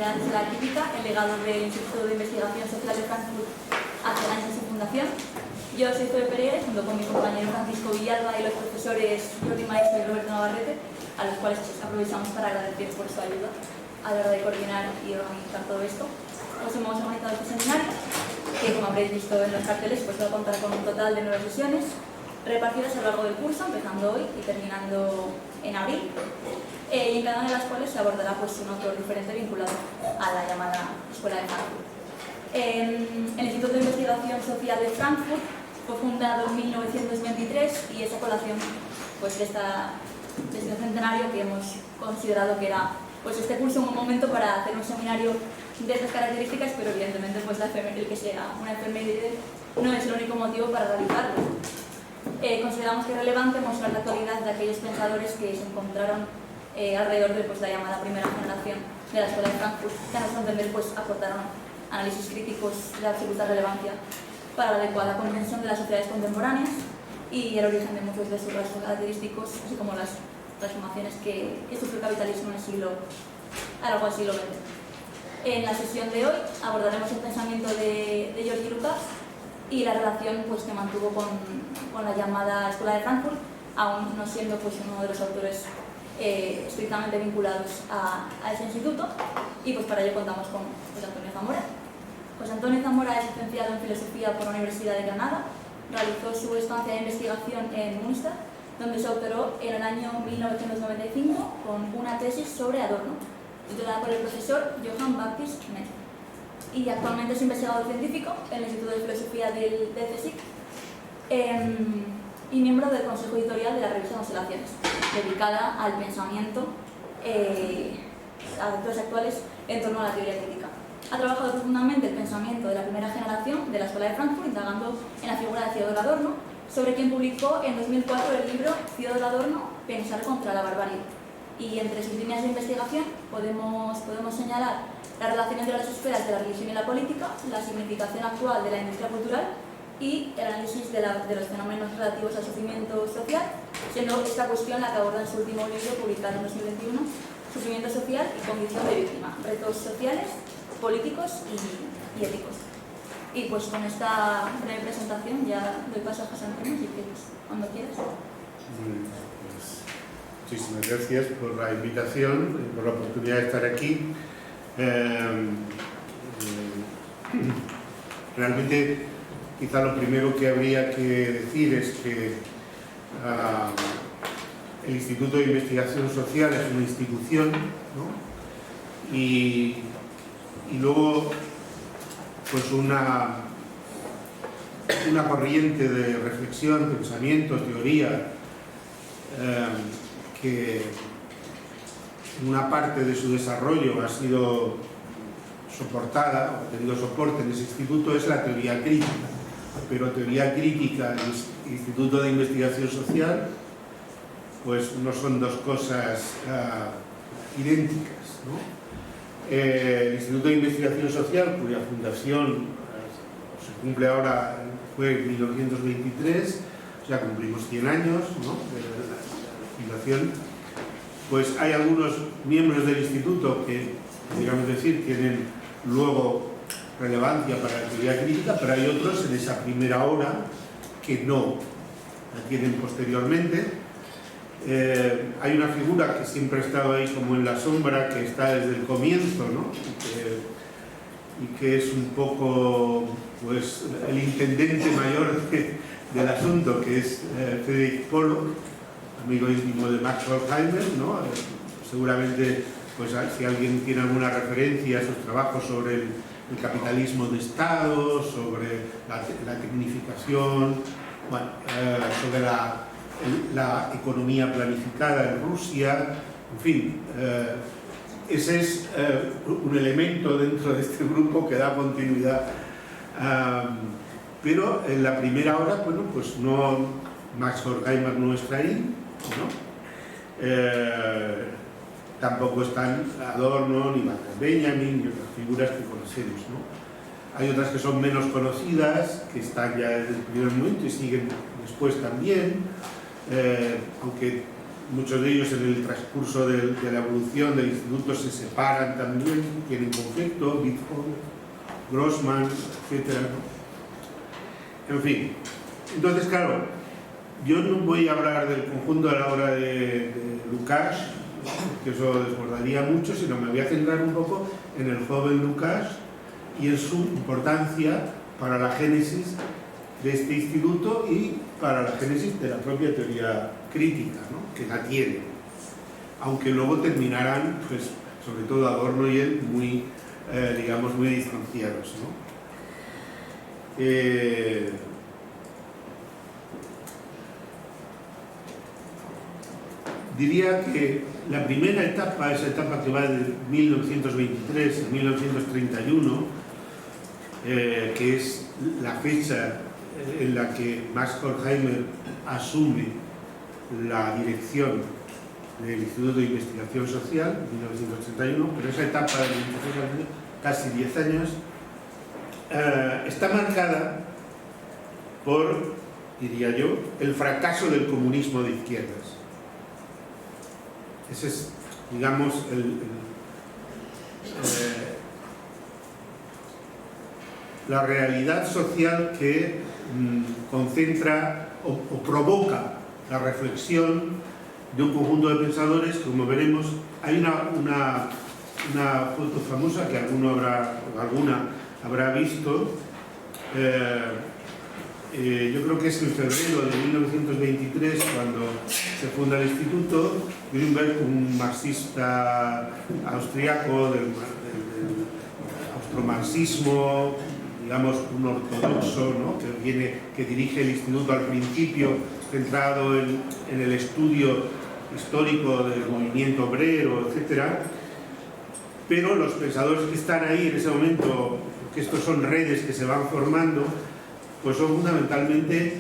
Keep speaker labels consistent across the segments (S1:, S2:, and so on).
S1: Humanidades de la Crítica, el legado del Instituto de Investigación Social de Frankfurt hacia el año de su fundación. Yo soy Zoe Pereira, junto con mi compañero Francisco Villalba y los profesores Jordi Maestro y Roberto Navarrete, a los cuales aprovechamos para agradecer por su ayuda a la hora de coordinar y organizar todo esto. Pues hemos organizado este seminario, que como habréis visto en los carteles, pues va a contar con un total de 9 sesiones, repartidas a lo largo del curso, empezando hoy y terminando en abril, y en cada una de las cuales se abordará pues, un autor diferente vinculado a la llamada Escuela de Frankfurt. El Instituto de Investigación Social de Frankfurt fue fundado en 1923 y es a colación pues, de este centenario que hemos considerado que era pues, este curso un momento para hacer un seminario de estas características, pero evidentemente pues, el que sea una efeméride no es el único motivo para realizarlo. Consideramos que es relevante mostrar la actualidad de aquellos pensadores que se encontraron alrededor de pues, la llamada primera generación de la Escuela de Frankfurt, que a nuestro entender pues, aportaron análisis críticos de absoluta relevancia para la adecuada comprensión de las sociedades contemporáneas y el origen de muchos de sus rasgos característicos, así como las transformaciones que sufrió el capitalismo en el siglo XX. En la sesión de hoy abordaremos el pensamiento de Georgi Lukács y la relación pues, que mantuvo con la llamada Escuela de Frankfurt, aún no siendo pues, uno de los autores estrictamente vinculados a ese instituto, y pues para ello contamos con José Antonio Zamora. José Antonio Zamora es licenciado en Filosofía por la Universidad de Granada, realizó su estancia de investigación en Münster, donde se doctoró en el año 1995 con una tesis sobre Adorno, titulada por el profesor Johann Baptist Metz, y actualmente es investigador científico en el Instituto de Filosofía del CSIC y miembro del Consejo Editorial de la revista Constelaciones, dedicada al pensamiento a actores actuales en torno a la teoría crítica. Ha trabajado profundamente el pensamiento de la primera generación de la Escuela de Frankfurt, indagando en la figura de Theodor Adorno, sobre quien publicó en 2004 el libro Theodor Adorno, Pensar contra la barbarie. Y entre sus líneas de investigación podemos señalar la relación entre las esferas de la religión y la política, la significación actual de la industria cultural y el análisis de los fenómenos relativos al sufrimiento social, siendo esta cuestión la que aborda en su último libro, publicado en 2021, Sufrimiento social y condición de víctima, retos sociales, políticos y éticos. Y pues con esta breve presentación ya doy paso a José Antonio, si quieres, cuando quieras.
S2: Pues, muchísimas gracias por la invitación y por la oportunidad de estar aquí. Realmente, quizá lo primero que habría que decir es que el Instituto de Investigación Social es una institución, ¿no? y luego pues una corriente de reflexión, pensamiento, teoría, que una parte de su desarrollo ha sido soportada, o ha tenido soporte en ese instituto, es la teoría crítica. Pero teoría crítica y Instituto de Investigación Social pues no son dos cosas idénticas, ¿no? El Instituto de Investigación Social, cuya fundación se cumple ahora, fue en 1923, o sea, cumplimos 100 años, ¿no?, de la fundación. Pues hay algunos miembros del instituto que, digamos decir, tienen luego relevancia para la teoría crítica, pero hay otros en esa primera hora que no la tienen posteriormente. Hay una figura que siempre ha estado ahí como en la sombra, que está desde el comienzo, ¿no?, y que es un poco pues, el intendente mayor del asunto, que es Friedrich Pollock, amigo íntimo de Max Horkheimer, ¿no? Seguramente, pues, si alguien tiene alguna referencia a sus trabajos sobre el capitalismo de Estado, sobre la tecnificación, bueno, sobre la economía planificada en Rusia, en fin, ese es un elemento dentro de este grupo que da continuidad. Pero en la primera hora, bueno, pues no, Max Horkheimer no está ahí, ¿no? Tampoco están Adorno, ni Walter Benjamin, ni otras figuras que conocemos, ¿no? Hay otras que son menos conocidas, que están ya desde el primer momento y siguen después también, aunque muchos de ellos en el transcurso de la evolución del instituto se separan también, tienen conflicto, Witthof, Grossman, etc. En fin, entonces claro, yo no voy a hablar del conjunto de la obra de Lukács, que eso desbordaría mucho, sino me voy a centrar un poco en el joven Lukács y en su importancia para la génesis de este instituto y para la génesis de la propia teoría crítica, ¿no?, que la tiene, aunque luego terminarán, pues, sobre todo Adorno y él, muy, digamos, muy distanciados, ¿no? Diría que la primera etapa, esa etapa que va de 1923 a 1931, que es la fecha en la que Max Horkheimer asume la dirección del Instituto de Investigación Social, 1981, pero esa etapa de casi 10 años, está marcada por, diría yo, el fracaso del comunismo de izquierdas. Ese es, digamos, la realidad social que concentra o provoca la reflexión de un conjunto de pensadores. Como veremos, hay una foto famosa que alguna habrá visto. Yo creo que es en febrero de 1923 cuando se funda el instituto. Grünberg, un marxista austriaco del austromarxismo, digamos un ortodoxo, ¿no?, que dirige el instituto al principio centrado en el estudio histórico del movimiento obrero, etc. Pero los pensadores que están ahí en ese momento, que estos son redes que se van formando, pues son fundamentalmente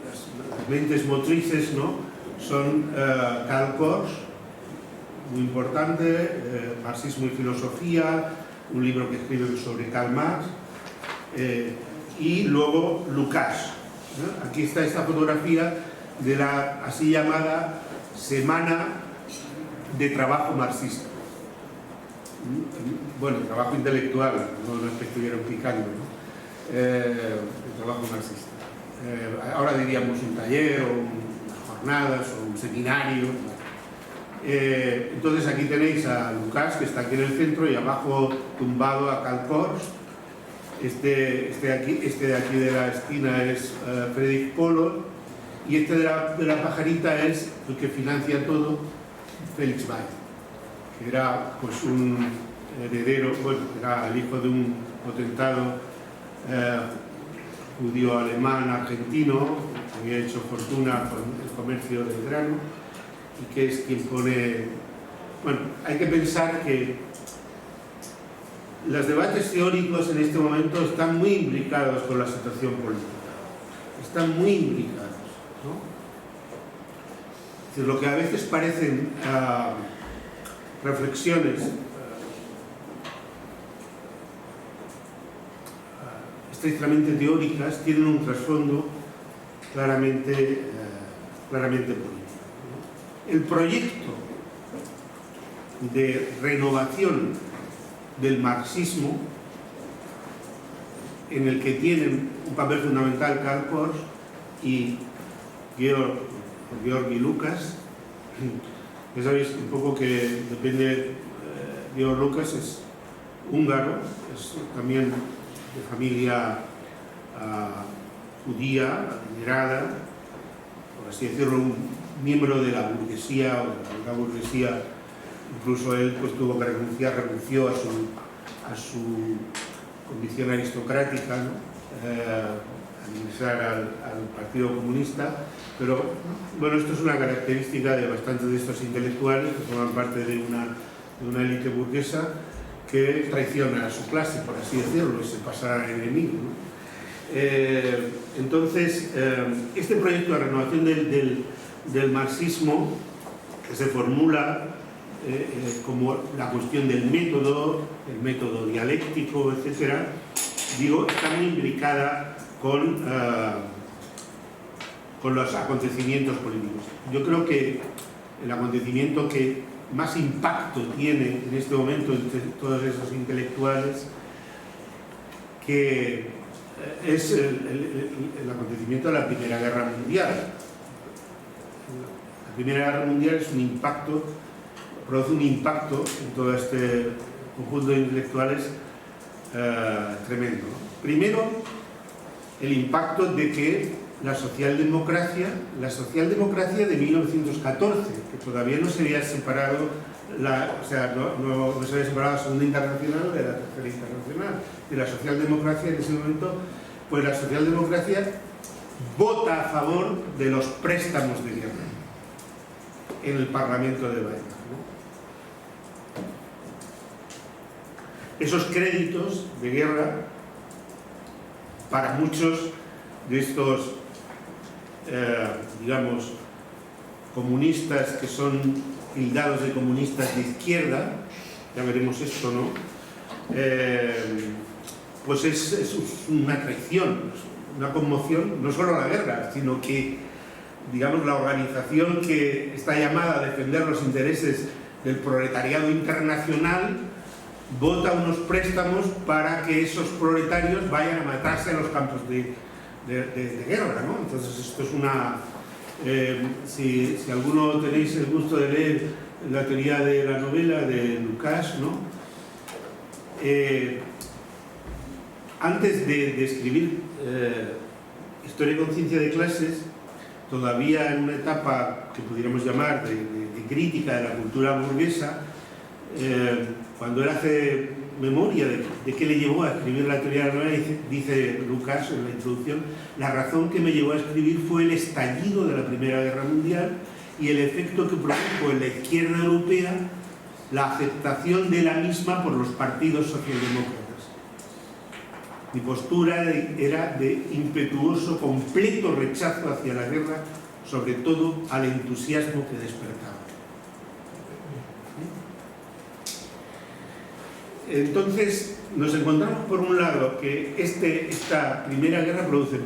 S2: las mentes motrices, ¿no? Son Karl Korsch, muy importante, Marxismo y Filosofía, un libro que escribe sobre Karl Marx, y luego Lukács, ¿no? Aquí está esta fotografía de la así llamada Semana de Trabajo Marxista. Bueno, trabajo intelectual, no es que estuvieran picando, ¿no? El trabajo marxista. Ahora diríamos un taller, o unas jornadas, o un seminario. Entonces aquí tenéis a Lukács, que está aquí en el centro, y abajo tumbado a Karl Korsch. Este de aquí de la esquina es Friedrich Polo, y este de la pajarita es el que financia todo, Felix Weyer, que era pues un heredero, bueno, era el hijo de un potentado judío alemán argentino que había hecho fortuna con el comercio del grano y que es quien pone... Bueno, hay que pensar que los debates teóricos en este momento están muy imbricados con la situación política, están muy imbricados, ¿no? Es decir, lo que a veces parecen reflexiones estrictamente teóricas tienen un trasfondo claramente político, ¿no? El proyecto de renovación del marxismo, en el que tienen un papel fundamental Karl Korsch y Georgi Lukács. Ya sabéis un poco que depende, Georg Lukács es húngaro, es también de familia judía, adinerada, por así decirlo, un miembro de la burguesía, o de la burguesía. Incluso él pues tuvo que renunció a su condición aristocrática, ¿no?, al ingresar al Partido Comunista. Pero bueno, esto es una característica de bastantes de estos intelectuales que forman parte de una élite burguesa que traiciona a su clase, por así decirlo, y se pasa a enemigo, ¿no? Entonces, este proyecto de renovación del marxismo, que se formula como la cuestión del método, el método dialéctico, etcétera, digo, está muy imbricada con los acontecimientos políticos. Yo creo que el acontecimiento que más impacto tiene en este momento entre todos esos intelectuales, que es el acontecimiento de la Primera Guerra Mundial. La Primera Guerra Mundial es un impacto, produce un impacto en todo este conjunto de intelectuales tremendo. Primero, el impacto de que la socialdemocracia de 1914, que todavía no se había separado no se había separado la Segunda Internacional de la Tercera Internacional, de la socialdemocracia en ese momento, pues la socialdemocracia vota a favor de los préstamos de guerra en el Parlamento de Weimar, ¿no? Esos créditos de guerra, para muchos de estos digamos comunistas, que son tildados de comunistas de izquierda, ya veremos esto, ¿no? Pues es una traición, una conmoción, no solo la guerra, sino que, digamos, la organización que está llamada a defender los intereses del proletariado internacional vota unos préstamos para que esos proletarios vayan a matarse en los campos de guerra, ¿no? Entonces esto es una... si alguno tenéis el gusto de leer la teoría de la novela de Lukács, ¿no? Antes de escribir Historia y conciencia de clases, todavía en una etapa que pudiéramos llamar de crítica de la cultura burguesa, cuando él hace memoria de qué le llevó a escribir la teoría de la novela, dice Lukács en la introducción: la razón que me llevó a escribir fue el estallido de la Primera Guerra Mundial y el efecto que produjo en la izquierda europea la aceptación de la misma por los partidos socialdemócratas. Mi postura era de impetuoso, completo rechazo hacia la guerra, sobre todo al entusiasmo que despertaba. Entonces, nos encontramos por un lado que esta Primera Guerra produce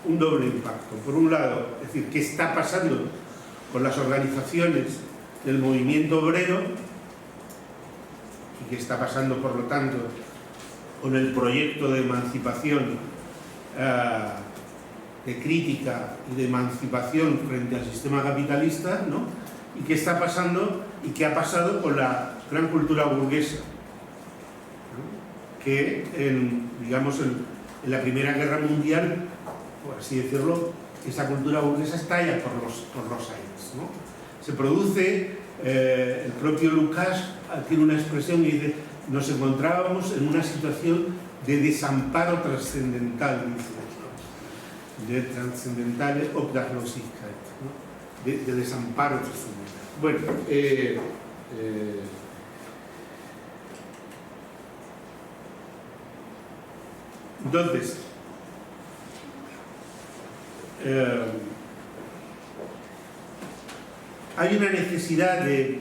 S2: un doble impacto. Por un lado, es decir, ¿qué está pasando con las organizaciones del movimiento obrero? Y qué está pasando, por lo tanto, con el proyecto de emancipación, de crítica y de emancipación frente al sistema capitalista, ¿no? Y qué está pasando y qué ha pasado con la gran cultura burguesa, ¿no? Que digamos, en la Primera Guerra Mundial, por así decirlo, esa cultura burguesa estalla por los aires, ¿no? Se produce, el propio Lukács tiene una expresión que dice: nos encontrábamos en una situación de desamparo trascendental, de trascendentale Obdachlosigkeit, ¿no? De desamparo trascendental. Bueno, entonces, hay una necesidad de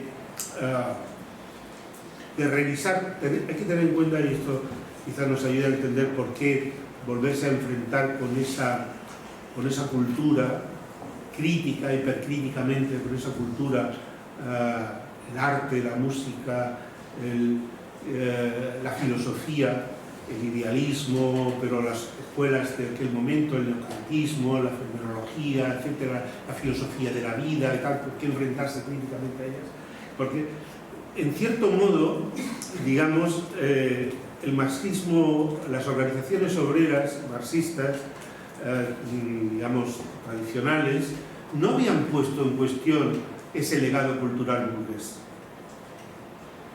S2: revisar, hay que tener en cuenta, y esto quizás nos ayude a entender por qué volverse a enfrentar con esa cultura crítica, hipercríticamente, con esa cultura, el arte, la música, la filosofía, el idealismo, pero las escuelas de aquel momento, el neocantismo, la fenomenología, etcétera, la filosofía de la vida y tal. ¿Por qué enfrentarse críticamente a ellas? Porque, en cierto modo, digamos, el marxismo, las organizaciones obreras marxistas, digamos, tradicionales, no habían puesto en cuestión ese legado cultural burgués.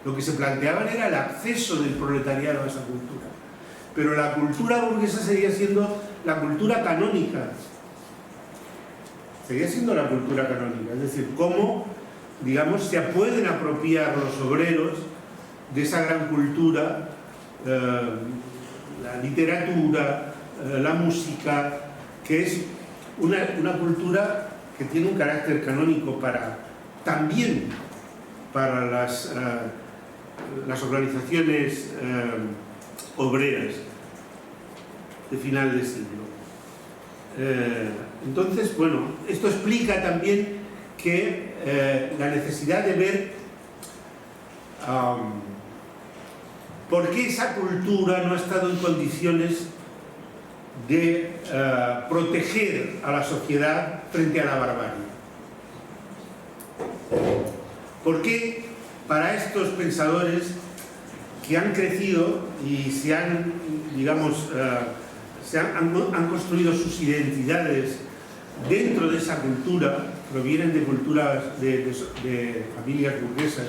S2: Lo que se planteaban era el acceso del proletariado a esa cultura. Pero la cultura burguesa seguía siendo la cultura canónica. Seguía siendo la cultura canónica. Es decir, cómo, digamos, se pueden apropiar los obreros de esa gran cultura, la literatura, la música, que es una cultura que tiene un carácter canónico también para las organizaciones obreras de final de siglo. Entonces, bueno, esto explica también que la necesidad de ver por qué esa cultura no ha estado en condiciones de proteger a la sociedad frente a la barbarie. ¿Por qué para estos pensadores que han crecido y se han, digamos, han construido sus identidades dentro de esa cultura, provienen de culturas de familias burguesas,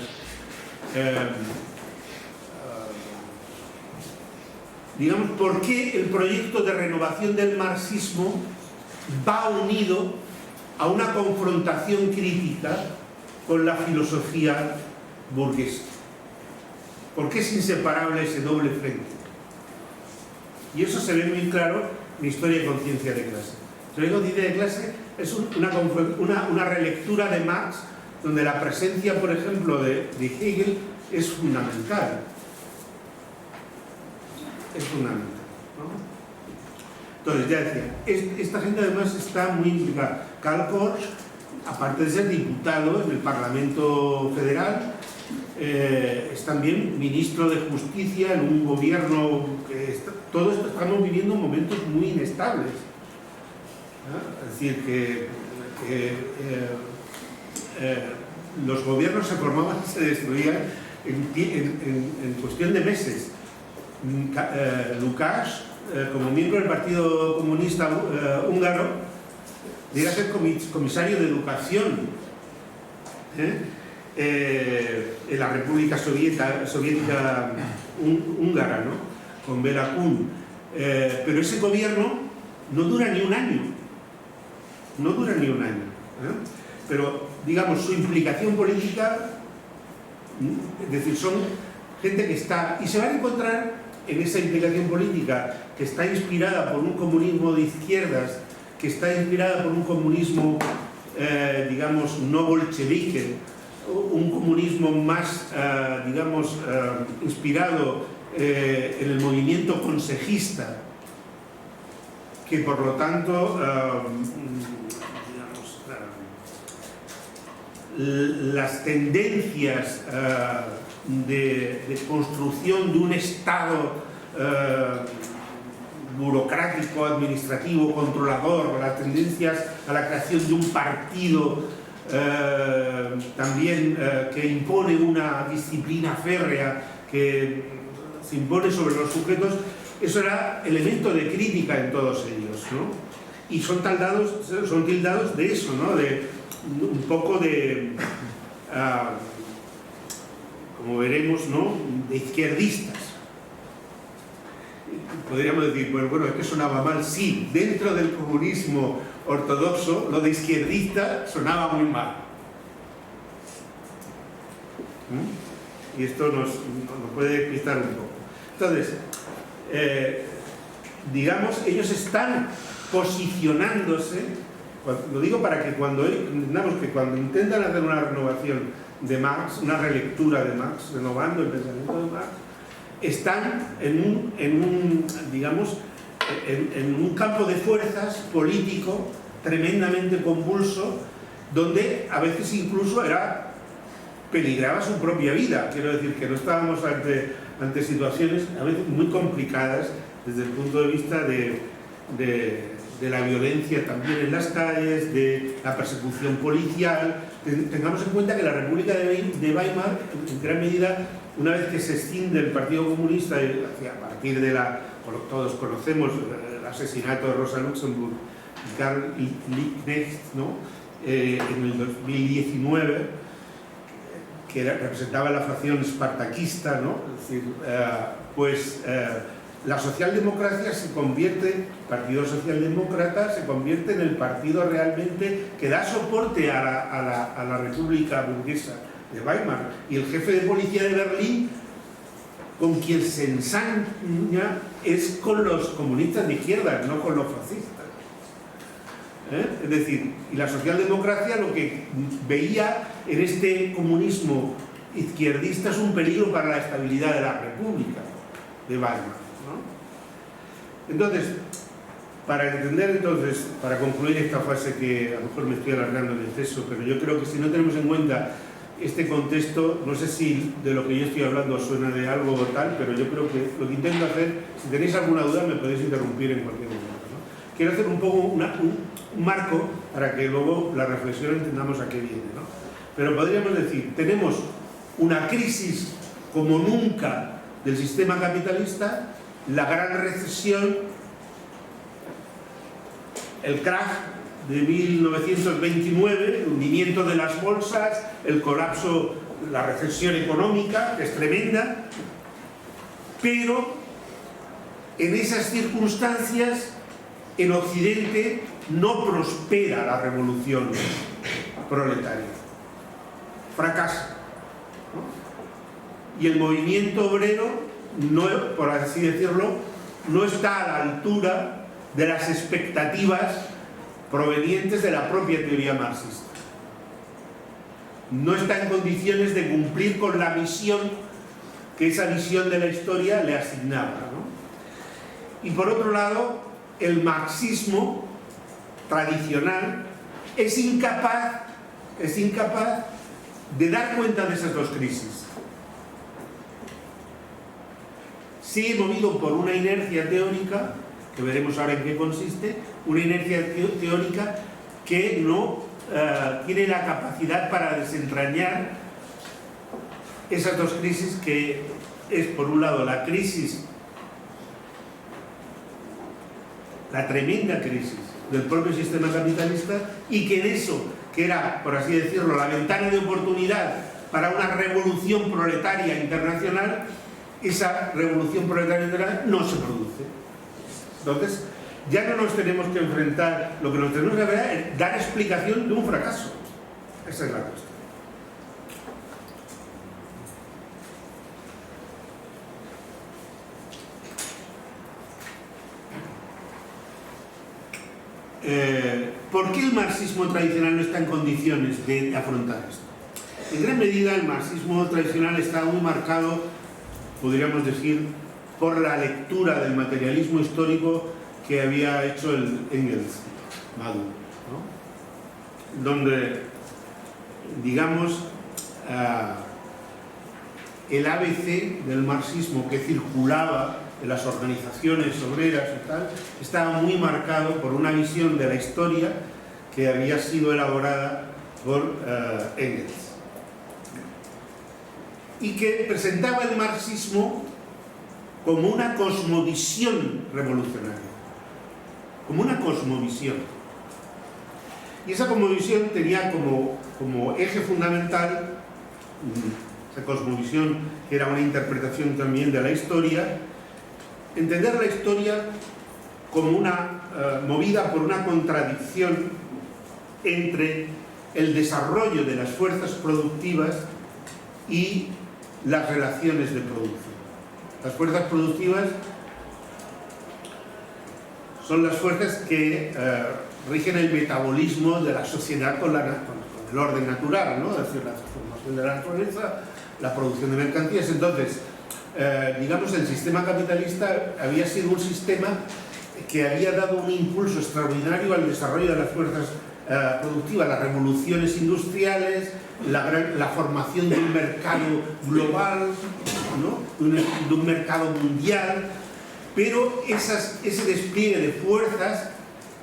S2: digamos, por qué el proyecto de renovación del marxismo va unido a una confrontación crítica con la filosofía burguesa? ¿Por qué es inseparable ese doble frente? Y eso se ve muy claro en Historia y Conciencia de Clase. Historia y Conciencia de Clase es una relectura de Marx, donde la presencia, por ejemplo, de Hegel es fundamental. Es fundamental, ¿no? Entonces, ya decía, esta gente además está muy implicada. Karl Korsch, aparte de ser diputado en el Parlamento Federal, es también ministro de Justicia en un gobierno que todo esto estamos viviendo momentos muy inestables, ¿no? Es decir, que los gobiernos se formaban y se destruían en cuestión de meses. Lukács, como miembro del Partido Comunista húngaro, llega a ser comisario de educación en la República Soviética húngara, ¿no? Con Béla Kun. Pero ese gobierno no dura ni un año. No dura ni un año. Pero, digamos, su implicación política, es decir, son gente que está... Y se van a encontrar en esa implicación política que está inspirada por un comunismo de izquierdas, que está inspirada por un comunismo, digamos, no bolchevique, un comunismo más, digamos, inspirado en el movimiento consejista, que por lo tanto, digamos, las tendencias de construcción de un Estado burocrático, administrativo, controlador, las tendencias a la creación de un partido también que impone una disciplina férrea, que se impone sobre los sujetos, eso era elemento de crítica en todos ellos, ¿no? Y son tildados de eso, ¿no? De un poco de, como veremos, ¿no? De izquierdistas. Podríamos decir, pues bueno, es que sonaba mal. Sí, dentro del comunismo ortodoxo, lo de izquierdista sonaba muy mal. Y esto nos puede pistar un poco. Entonces, digamos, ellos están posicionándose, lo digo para que cuando intentan hacer una renovación de Marx, una relectura de Marx, renovando el pensamiento de Marx, están digamos, en un campo de fuerzas político tremendamente convulso, donde a veces incluso peligraba su propia vida. Quiero decir que no estábamos ante situaciones a veces muy complicadas desde el punto de vista de la violencia también en las calles, de la persecución policial. Tengamos en cuenta que la República de Weimar, en gran medida, una vez que se escinde el Partido Comunista, a partir de todos conocemos el asesinato de Rosa Luxemburg y Karl Liebknecht, ¿no? En el 2019, que representaba la facción espartaquista, ¿no? Es decir, la socialdemocracia se convierte, el Partido Socialdemócrata se convierte en el partido realmente que da soporte a la República Burguesa de Weimar, y el jefe de policía de Berlín con quien se ensaña es con los comunistas de izquierda, no con los fascistas. Es decir, y la socialdemocracia lo que veía en este comunismo izquierdista es un peligro para la estabilidad de la República de Weimar, ¿no? Entonces, Para entender entonces, para concluir esta fase que a lo mejor me estoy alargando en exceso, pero yo creo que si no tenemos en cuenta este contexto, no sé si de lo que yo estoy hablando suena de algo o tal, pero yo creo que lo que intento hacer, si tenéis alguna duda me podéis interrumpir en cualquier momento, ¿no? Quiero hacer un poco un marco para que luego la reflexión entendamos a qué viene, ¿no? Pero podríamos decir, tenemos una crisis como nunca del sistema capitalista, la gran recesión, el crash de 1929, el hundimiento de las bolsas, el colapso, la recesión económica, que es tremenda, pero en esas circunstancias en Occidente no prospera la revolución proletaria, fracasa, ¿no? Y el movimiento obrero, no, por así decirlo, no está a la altura de las expectativas provenientes de la propia teoría marxista. No está en condiciones de cumplir con la misión que esa visión de la historia le asignaba, ¿no? Y por otro lado, el marxismo tradicional es incapaz de dar cuenta de esas dos crisis. Sigue movido por una inercia teórica, que veremos ahora en qué consiste, una inercia teórica que no tiene la capacidad para desentrañar esas dos crisis, que es por un lado la crisis, la tremenda crisis del propio sistema capitalista, y que en eso, que era, por así decirlo, la ventana de oportunidad para una revolución proletaria internacional, esa revolución proletaria internacional no se produce. Entonces, ya no nos tenemos que enfrentar, lo que nos tenemos que hacer es dar explicación de un fracaso. Esa es la cuestión. ¿Por qué el marxismo tradicional no está en condiciones de afrontar esto? En gran medida el marxismo tradicional está muy marcado, podríamos decir, por la lectura del materialismo histórico que había hecho el Engels Maduro, ¿no? Donde, digamos, el ABC del marxismo que circulaba en las organizaciones obreras y tal, estaba muy marcado por una visión de la historia que había sido elaborada por Engels, y que presentaba el marxismo como una cosmovisión revolucionaria, como una cosmovisión. Y esa cosmovisión tenía como eje fundamental, esa cosmovisión que era una interpretación también de la historia, entender la historia como una movida por una contradicción entre el desarrollo de las fuerzas productivas y las relaciones de producción. Las fuerzas productivas son las fuerzas que rigen el metabolismo de la sociedad con el orden natural, ¿no? Es decir, la transformación de la naturaleza, la producción de mercancías. Entonces, digamos, el sistema capitalista había sido un sistema que había dado un impulso extraordinario al desarrollo de las fuerzas productivas, las revoluciones industriales, la formación de un mercado global, ¿no? de un mercado mundial, pero ese despliegue de fuerzas,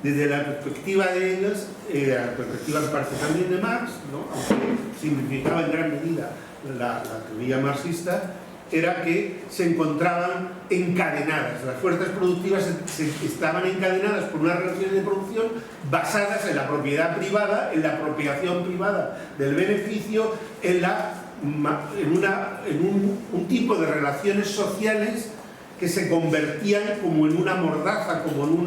S2: desde la perspectiva de Engels, la perspectiva en parte también de Marx, ¿no? Aunque simplificaba en gran medida la teoría marxista, era que se encontraban encadenadas. Las fuerzas productivas estaban encadenadas por unas relaciones de producción basadas en la propiedad privada, en la apropiación privada del beneficio, en un tipo de relaciones sociales que se convertían como en una mordaza, como en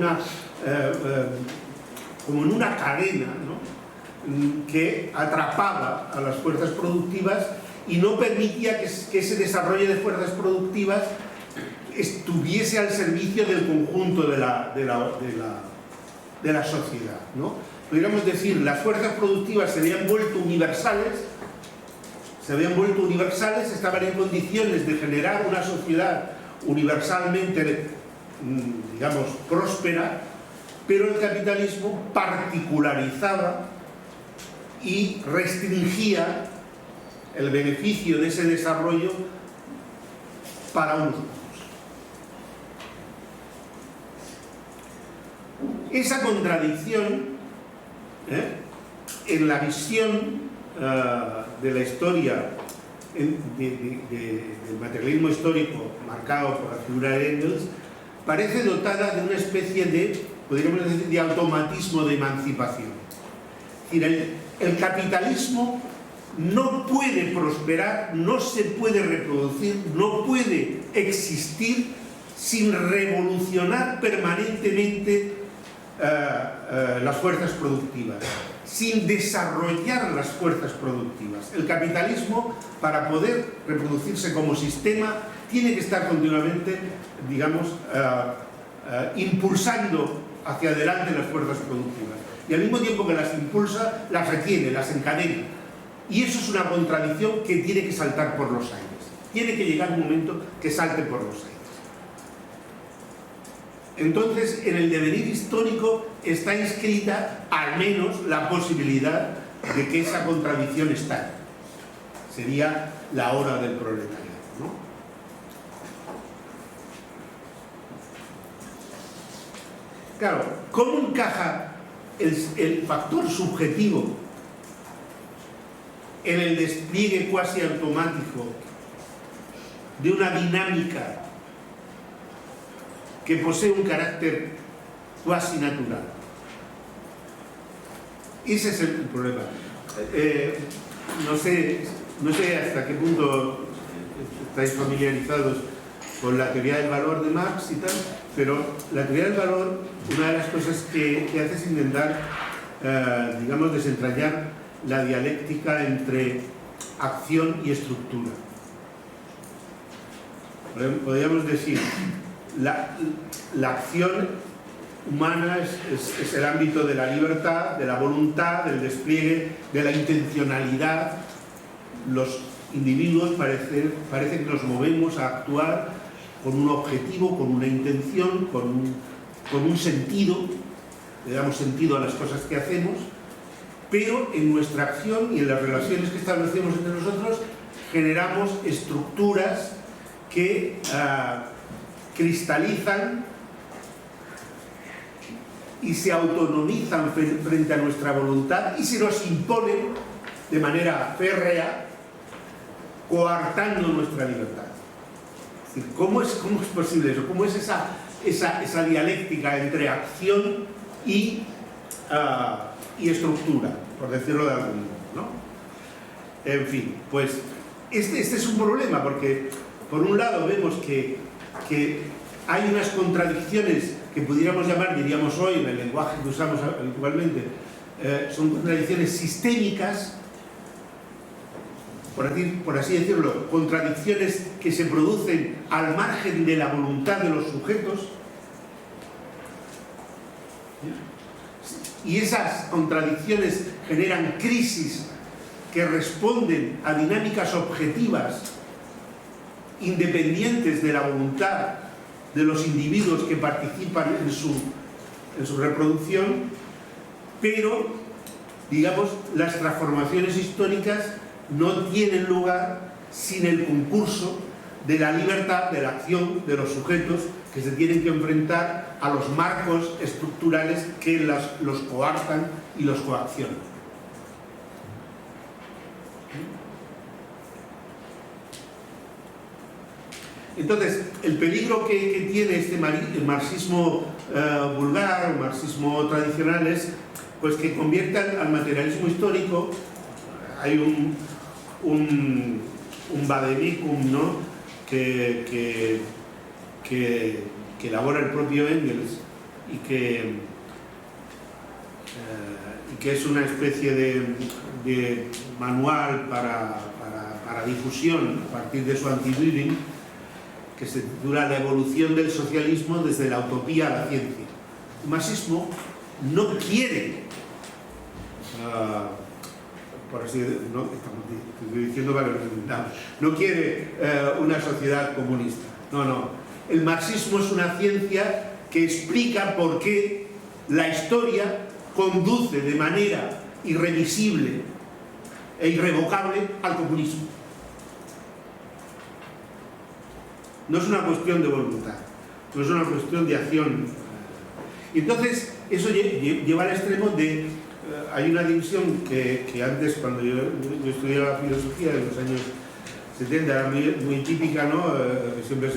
S2: una cadena, ¿no? Que atrapaba a las fuerzas productivas y no permitía que ese desarrollo de fuerzas productivas estuviese al servicio del conjunto de la sociedad, ¿no? Podríamos decir, las fuerzas productivas se habían vuelto universales, estaban en condiciones de generar una sociedad universalmente, digamos, próspera, pero el capitalismo particularizaba y restringía el beneficio de ese desarrollo para unos pocos. Esa contradicción en la visión de la historia del materialismo histórico marcado por la figura de Engels parece dotada de una especie de, podríamos decir, de automatismo de emancipación. Es decir, el capitalismo no puede prosperar, no se puede reproducir, no puede existir sin revolucionar permanentemente las fuerzas productivas, sin desarrollar las fuerzas productivas. El capitalismo, para poder reproducirse como sistema, tiene que estar continuamente, digamos, impulsando hacia adelante las fuerzas productivas. Y al mismo tiempo que las impulsa, las retiene, las encadena. Y eso es una contradicción que tiene que saltar por los aires. Tiene que llegar un momento que salte por los aires. Entonces, en el devenir histórico está inscrita al menos la posibilidad de que esa contradicción estalle. Sería la hora del proletariado, ¿no? Claro, ¿cómo encaja el factor subjetivo en el despliegue cuasi automático de una dinámica que posee un carácter cuasi natural? Ese es el problema. No sé hasta qué punto estáis familiarizados con la teoría del valor de Marx y tal, pero la teoría del valor, una de las cosas que hace es intentar, digamos, desentrañar la dialéctica entre acción y estructura. Podríamos decir, la acción humana es el ámbito de la libertad, de la voluntad, del despliegue, de la intencionalidad. Los individuos parece que nos movemos a actuar con un objetivo, con una intención, con un sentido, le damos sentido a las cosas que hacemos, pero en nuestra acción y en las relaciones que establecemos entre nosotros generamos estructuras que cristalizan y se autonomizan frente a nuestra voluntad y se nos imponen de manera férrea, coartando nuestra libertad. Es decir, ¿cómo es posible eso? ¿Cómo es esa dialéctica entre acción y estructura, por decirlo de algún modo, ¿no? En fin, pues este es un problema, porque por un lado vemos que hay unas contradicciones que pudiéramos llamar, diríamos hoy, en el lenguaje que usamos habitualmente, son contradicciones sistémicas, por así decirlo, contradicciones que se producen al margen de la voluntad de los sujetos. Y esas contradicciones generan crisis que responden a dinámicas objetivas independientes de la voluntad de los individuos que participan en su reproducción, pero, digamos, las transformaciones históricas no tienen lugar sin el concurso de la libertad, de la acción de los sujetos que se tienen que enfrentar a los marcos estructurales que los coartan y los coaccionan. Entonces, el peligro que tiene el marxismo vulgar o marxismo tradicional es pues, que convierta al materialismo histórico. Hay un vademecum, ¿no? que elabora el propio Engels y que es una especie de manual para difusión a partir de su anti-Düring, que se titula La evolución del socialismo desde la utopía a la ciencia. El marxismo no quiere, por así decirlo, estoy diciendo para que lo entendamos, no quiere una sociedad comunista. No. El marxismo es una ciencia que explica por qué la historia conduce de manera irremisible e irrevocable al comunismo. No es una cuestión de voluntad, no es una cuestión de acción. Y entonces eso lleva al extremo de... hay una división que antes, cuando yo estudiaba filosofía en los años 70, era muy típica, ¿no? Siempre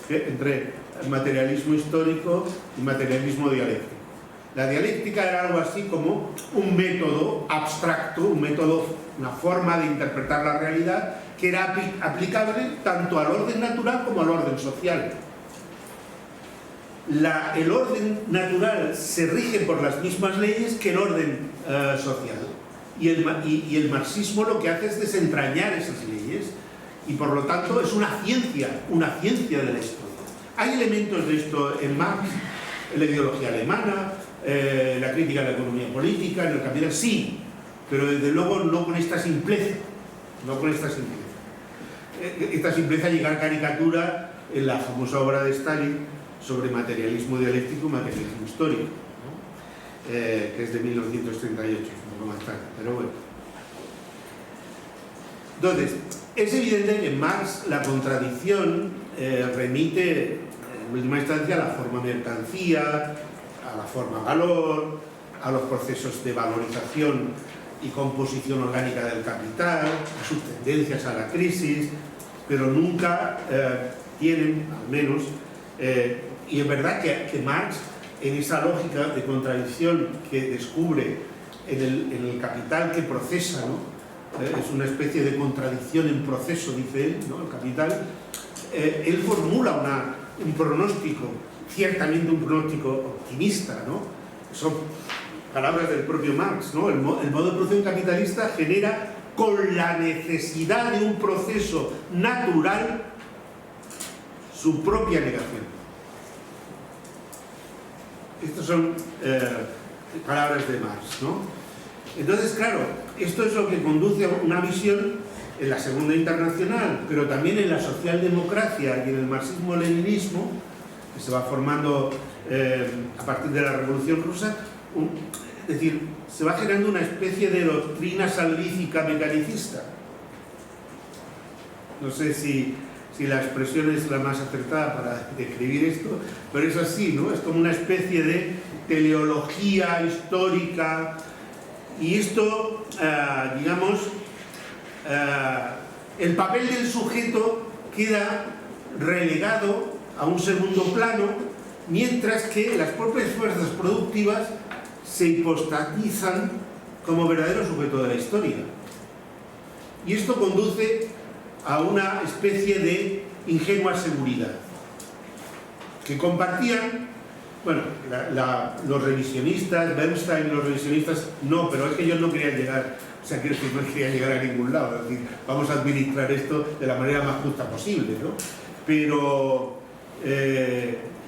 S2: entre materialismo histórico y materialismo dialéctico. La dialéctica era algo así como un método abstracto, una forma de interpretar la realidad que era aplicable tanto al orden natural como al orden social. El orden natural se rige por las mismas leyes que el orden social. Y el marxismo lo que hace es desentrañar esas leyes y por lo tanto es una ciencia de la historia. Hay elementos de esto en Marx, en la ideología alemana, la crítica de la economía política, en el capital, sí, pero desde luego no con esta simpleza. Esta simpleza llega a caricatura en la famosa obra de Stalin sobre materialismo dialéctico y materialismo histórico, ¿no? Que es de 1938, un poco más tarde, pero bueno. Entonces, es evidente que en Marx la contradicción remite en última instancia a la forma mercancía, a la forma valor, a los procesos de valorización y composición orgánica del capital, a sus tendencias a la crisis, pero nunca tienen, al menos, y es verdad que Marx, en esa lógica de contradicción que descubre en el capital que procesa, ¿no? Es una especie de contradicción en proceso, dice él, ¿no? El capital, él formula un pronóstico, ciertamente un pronóstico optimista, ¿no? Son palabras del propio Marx, ¿no? El modo de producción capitalista genera, con la necesidad de un proceso natural, su propia negación. Estas son palabras de Marx, ¿no? Entonces, claro, esto es lo que conduce a una visión en la Segunda Internacional, pero también en la socialdemocracia y en el marxismo-leninismo, que se va formando a partir de la Revolución Rusa, es decir, se va generando una especie de doctrina salvífica mecanicista. No sé si la expresión es la más acertada para describir esto, pero es así, ¿no? Es como una especie de teleología histórica, y esto, digamos, el papel del sujeto queda relegado a un segundo plano, mientras que las propias fuerzas productivas se hipostatizan como verdadero sujeto de la historia. Y esto conduce a una especie de ingenua seguridad que compartían, bueno, los revisionistas, Bernstein y los revisionistas, no, pero es que ellos no querían llegar, o sea, que no querían llegar a ningún lado, es decir, vamos a administrar esto de la manera más justa posible, ¿no? Pero,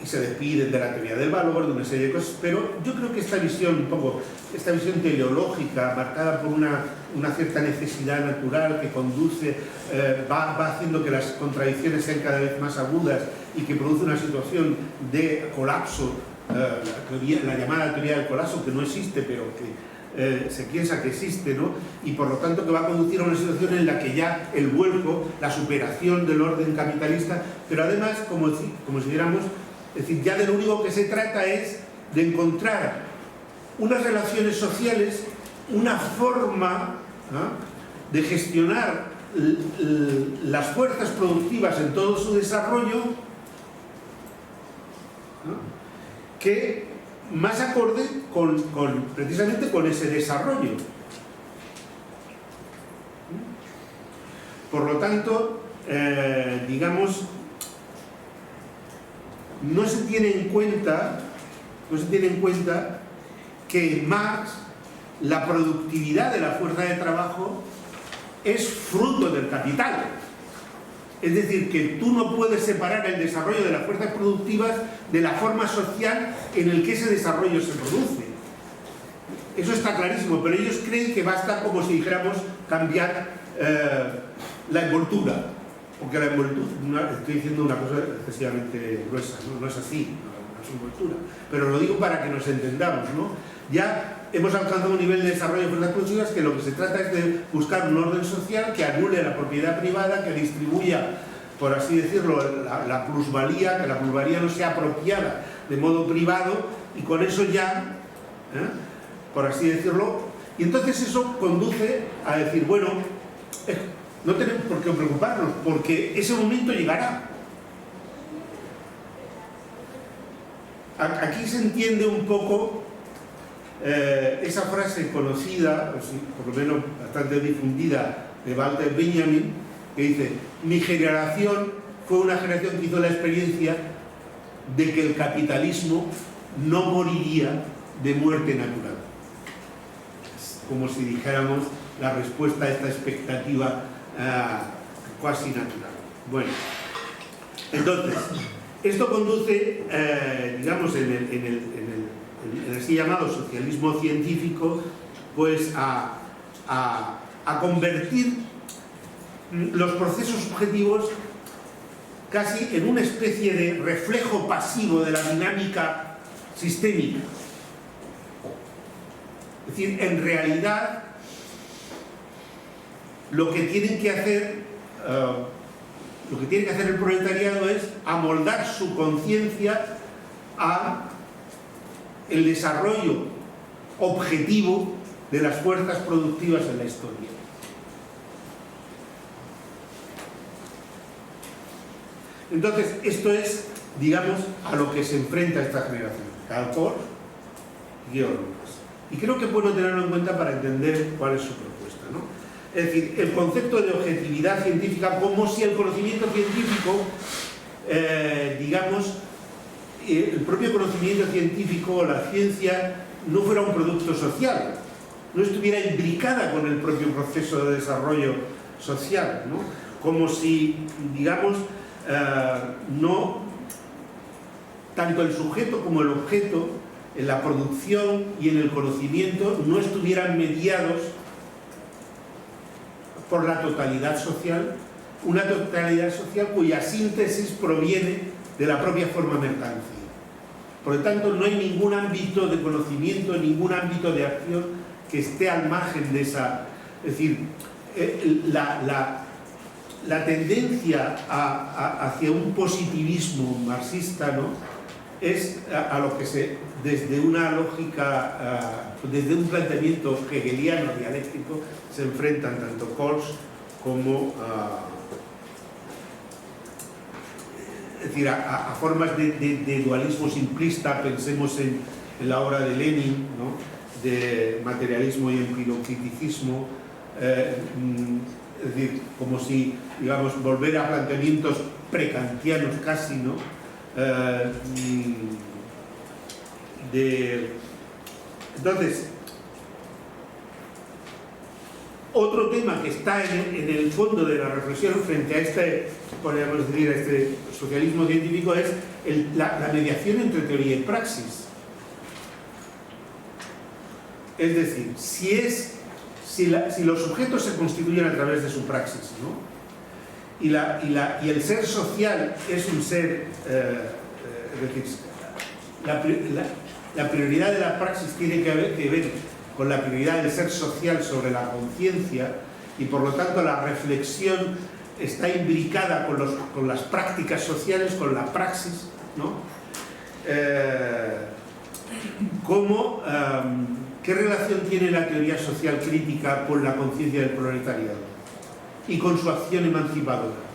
S2: y se despiden de la teoría del valor, de una serie de cosas, pero yo creo que esta visión teleológica, marcada por una cierta necesidad natural que conduce, va haciendo que las contradicciones sean cada vez más agudas y que produce una situación de colapso, la llamada teoría del colapso, que no existe, pero que se piensa que existe, ¿no? Y por lo tanto que va a conducir a una situación en la que ya el vuelco, la superación del orden capitalista, pero además, como si diéramos, es decir, ya de lo único que se trata es de encontrar unas relaciones sociales, una forma, ¿no?, de gestionar las fuerzas productivas en todo su desarrollo, ¿no?, que más acorde precisamente con ese desarrollo. Por lo tanto, digamos, no se tiene en cuenta que en Marx la productividad de la fuerza de trabajo es fruto del capital. Es decir, que tú no puedes separar el desarrollo de las fuerzas productivas de la forma social en el que ese desarrollo se produce. Eso está clarísimo, pero ellos creen que basta, como si dijéramos, cambiar la envoltura. Porque la envoltura, estoy diciendo una cosa excesivamente gruesa, no es así. su envoltura. Pero lo digo para que nos entendamos, ¿no? Ya hemos alcanzado un nivel de desarrollo de fuerzas productivas que lo que se trata es de buscar un orden social que anule la propiedad privada, que distribuya, por así decirlo, la plusvalía, que la plusvalía no sea apropiada de modo privado, y con eso ya, por así decirlo, y entonces eso conduce a decir, bueno, no tenemos por qué preocuparnos, porque ese momento llegará. Aquí se entiende un poco esa frase conocida, por lo menos bastante difundida, de Walter Benjamin, que dice: mi generación fue una generación que hizo la experiencia de que el capitalismo no moriría de muerte natural. Es como si dijéramos la respuesta a esta expectativa cuasi natural. Bueno, entonces, esto conduce, digamos, en el así llamado socialismo científico, pues a convertir los procesos subjetivos casi en una especie de reflejo pasivo de la dinámica sistémica. Es decir, en realidad, lo que tiene que hacer el proletariado es amoldar su conciencia a el desarrollo objetivo de las fuerzas productivas en la historia. Entonces, esto es, digamos, a lo que se enfrenta esta generación, Karl Korsch y Georg Lukács. Y creo que es bueno tenerlo en cuenta para entender cuál es su propuesta, ¿no? Es decir, el concepto de objetividad científica, como si el conocimiento científico, digamos, el propio conocimiento científico o la ciencia no fuera un producto social, no estuviera imbricada con el propio proceso de desarrollo social, ¿no? Como si, digamos, no tanto el sujeto como el objeto en la producción y en el conocimiento no estuvieran mediados por la totalidad social, una totalidad social cuya síntesis proviene de la propia forma mercancía. Por lo tanto, no hay ningún ámbito de conocimiento, ningún ámbito de acción que esté al margen de esa... Es decir, la tendencia hacia un positivismo marxista, ¿no?, es a lo que desde una lógica, desde un planteamiento hegeliano dialéctico, se enfrentan tanto Korsch como es decir, a formas de dualismo simplista. Pensemos en la obra de Lenin, ¿no?, de materialismo y empirocriticismo, es decir, como si, digamos, volver a planteamientos prekantianos casi, ¿no? Entonces, otro tema que está en el fondo de la reflexión frente a este, podríamos decir, a este socialismo científico es la mediación entre teoría y praxis. Es decir, si los sujetos se constituyen a través de su praxis, ¿no?, y el ser social es un ser, es decir, la prioridad de la praxis tiene que ver con la prioridad del ser social sobre la conciencia, y por lo tanto la reflexión está imbricada con las prácticas sociales, con la praxis, ¿no? ¿Qué relación tiene la teoría social crítica con la conciencia del proletariado y con su acción emancipadora?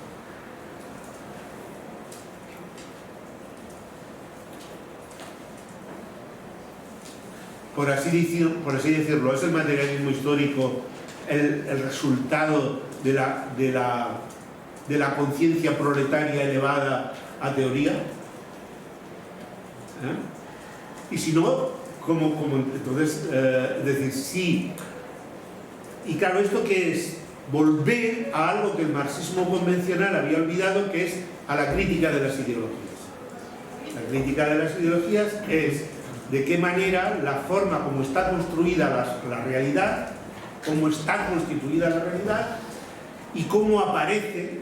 S2: Por así decirlo, ¿es el materialismo histórico el resultado de la conciencia proletaria elevada a teoría? Y si no, ¿cómo entonces? Es decir, sí. Y claro, ¿esto qué es? Volver a algo que el marxismo convencional había olvidado, que es a la crítica de las ideologías. La crítica de las ideologías es de qué manera la forma como está construida la realidad, cómo está constituida la realidad y cómo aparece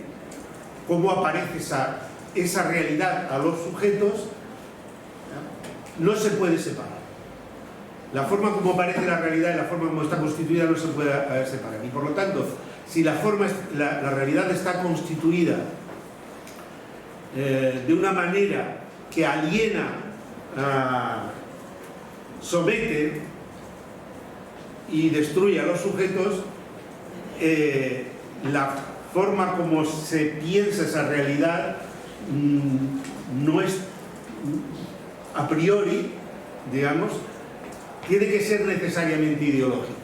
S2: esa realidad a los sujetos no se puede separar. La forma como aparece la realidad y la forma como está constituida no se puede separar. Y por lo tanto, si la realidad está constituida de una manera que aliena, somete y destruye a los sujetos, la forma como se piensa esa realidad no es a priori, digamos, tiene que ser necesariamente ideológica.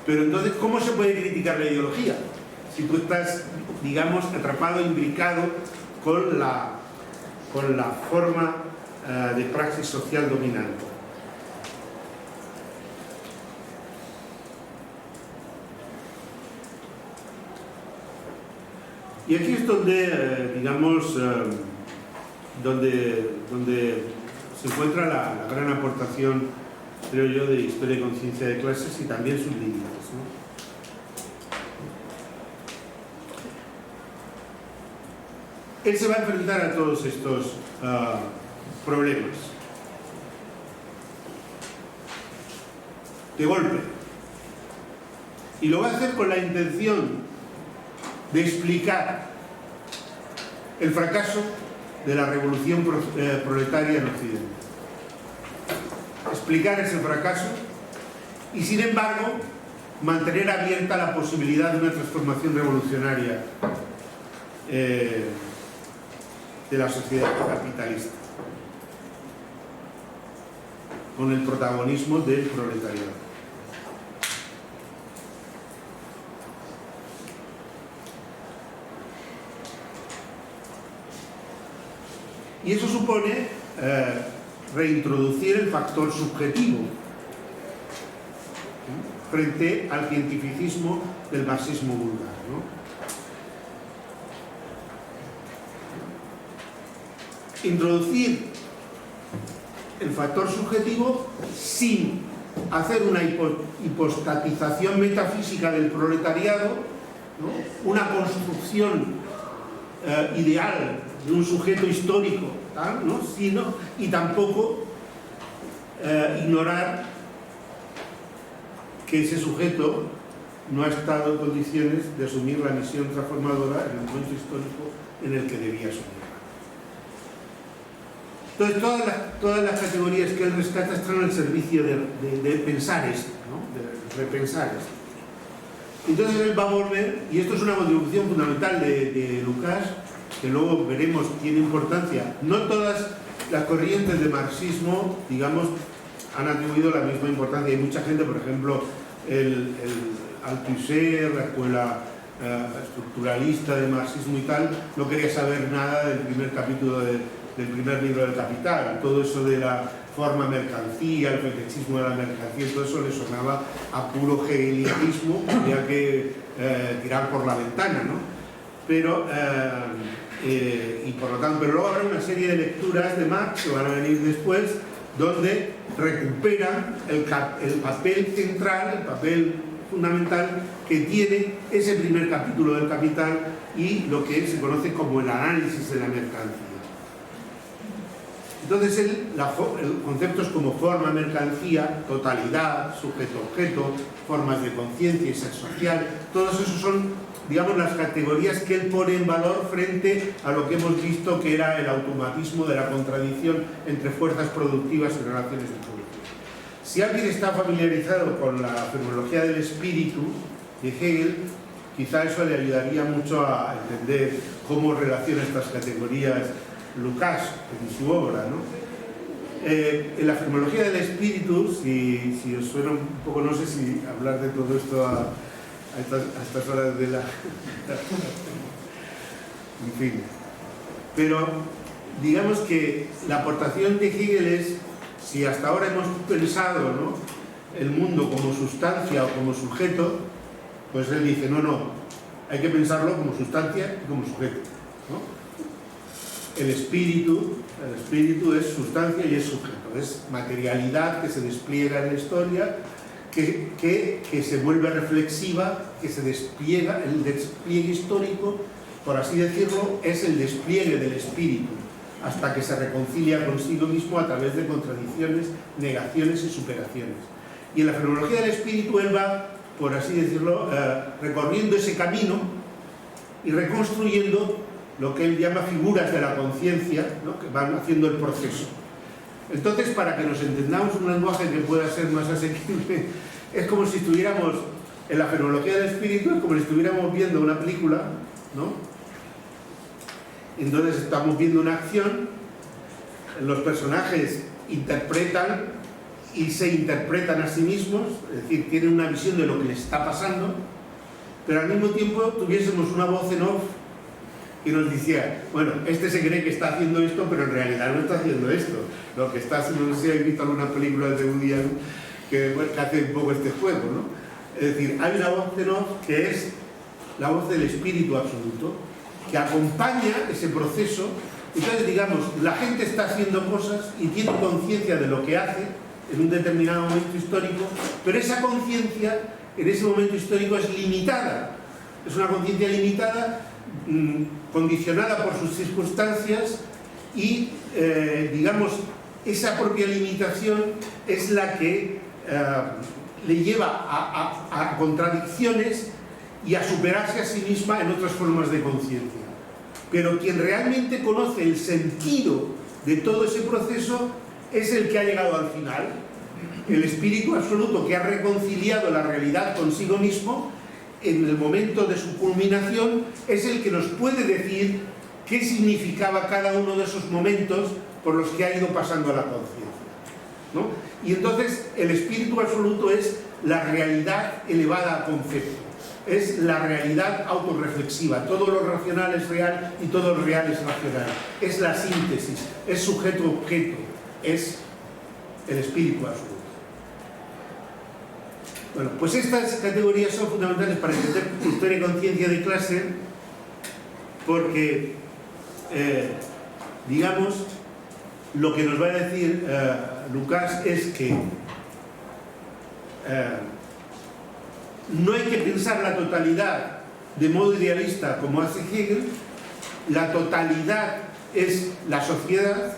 S2: Pero entonces, ¿cómo se puede criticar la ideología? Si tú estás, digamos, atrapado, imbricado con la forma de praxis social dominante. Y aquí es donde, digamos, donde se encuentra la gran aportación, creo yo, de Historia y Conciencia de Clases y también sus límites, ¿no? Él se va a enfrentar a todos estos problemas de golpe, y lo va a hacer con la intención de explicar el fracaso de la revolución proletaria en Occidente. Explicar ese fracaso y, sin embargo, mantener abierta la posibilidad de una transformación revolucionaria de la sociedad capitalista, con el protagonismo del proletariado. Y eso supone reintroducir el factor subjetivo frente al cientificismo del marxismo vulgar, ¿no? Introducir el factor subjetivo sin hacer una hipostatización metafísica del proletariado, ¿no? Una construcción ideal de un sujeto histórico, ¿tal? ¿No? Y tampoco ignorar que ese sujeto no ha estado en condiciones de asumir la misión transformadora en el momento histórico en el que debía asumirla. Entonces, todas las categorías que él rescata están al servicio de pensar esto, ¿no? De repensar esto. Entonces él va a volver, y esto es una contribución fundamental de Lucas, que luego veremos tiene importancia. No todas las corrientes de marxismo, digamos, han atribuido la misma importancia. Hay mucha gente, por ejemplo, el Althusser, la escuela estructuralista de marxismo y tal, no quería saber nada del primer capítulo del primer libro del Capital. Todo eso de la forma mercancía, el fetichismo de la mercancía, todo eso le sonaba a puro hegelianismo, había que tirar por la ventana, ¿no? Pero y por lo tanto, pero luego habrá una serie de lecturas de Marx que van a venir después, donde recuperan el papel central, el papel fundamental que tiene ese primer capítulo del Capital y lo que se conoce como el análisis de la mercancía. Entonces, conceptos como forma, mercancía, totalidad, sujeto-objeto, formas de conciencia y ser social, todos esos son, digamos, las categorías que él pone en valor frente a lo que hemos visto que era el automatismo de la contradicción entre fuerzas productivas y relaciones de producción. Si alguien está familiarizado con la fenomenología del espíritu de Hegel, quizá eso le ayudaría mucho a entender cómo relaciona estas categorías Lucas en su obra, ¿no? En la fenomenología del espíritu, si os suena un poco, no sé si hablar de todo esto a estas horas de la... en fin. Pero digamos que la aportación de Hegel es, si hasta ahora hemos pensado, ¿no?, el mundo como sustancia o como sujeto, pues él dice, no, hay que pensarlo como sustancia y como sujeto, ¿no? El espíritu es sustancia y es sujeto, es materialidad que se despliega en la historia, que se vuelve reflexiva, que se despliega. El despliegue histórico, por así decirlo, es el despliegue del espíritu hasta que se reconcilia consigo mismo a través de contradicciones, negaciones y superaciones. Y en la fenomenología del espíritu él va, por así decirlo, recorriendo ese camino y reconstruyendo lo que él llama figuras de la conciencia, ¿no?, que van haciendo el proceso. Entonces, para que nos entendamos un lenguaje que pueda ser más asequible, es como si estuviéramos en la fenomenología del espíritu, es como si estuviéramos viendo una película, ¿no? Entonces estamos viendo una acción, los personajes interpretan y se interpretan a sí mismos, es decir, tienen una visión de lo que les está pasando, pero al mismo tiempo tuviésemos una voz en off y nos decía, bueno, este se cree que está haciendo esto, pero en realidad no está haciendo esto. Lo que está haciendo, no sé si habéis visto alguna película de Woody Allen que hace un poco este juego, ¿no? Es decir, hay una voz en off que es la voz del espíritu absoluto, que acompaña ese proceso. Entonces, digamos, la gente está haciendo cosas y tiene conciencia de lo que hace en un determinado momento histórico, pero esa conciencia en ese momento histórico es limitada. Es una conciencia limitada, condicionada por sus circunstancias y, digamos, esa propia limitación es la que le lleva a contradicciones y a superarse a sí misma en otras formas de conciencia. Pero quien realmente conoce el sentido de todo ese proceso es el que ha llegado al final, el espíritu absoluto que ha reconciliado la realidad consigo mismo en el momento de su culminación, es el que nos puede decir qué significaba cada uno de esos momentos por los que ha ido pasando a la conciencia, ¿no? Y entonces el espíritu absoluto es la realidad elevada a concepto, es la realidad autorreflexiva, todo lo racional es real y todo lo real es racional, es la síntesis, es sujeto-objeto, es el espíritu absoluto. Bueno, pues estas categorías son fundamentales para entender historia y conciencia de clase, porque, digamos, lo que nos va a decir Lucas es que no hay que pensar la totalidad de modo idealista como hace Hegel. La totalidad es la sociedad,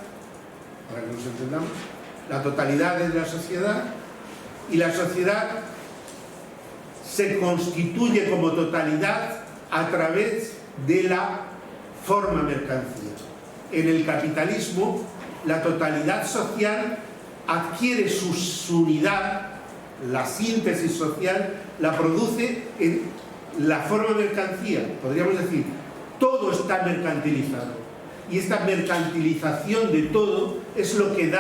S2: para que nos entendamos, la totalidad es la sociedad, y la sociedad se constituye como totalidad a través de la forma mercancía. En el capitalismo, la totalidad social adquiere su unidad, la síntesis social la produce en la forma mercancía. Podríamos decir, todo está mercantilizado, y esta mercantilización de todo es lo que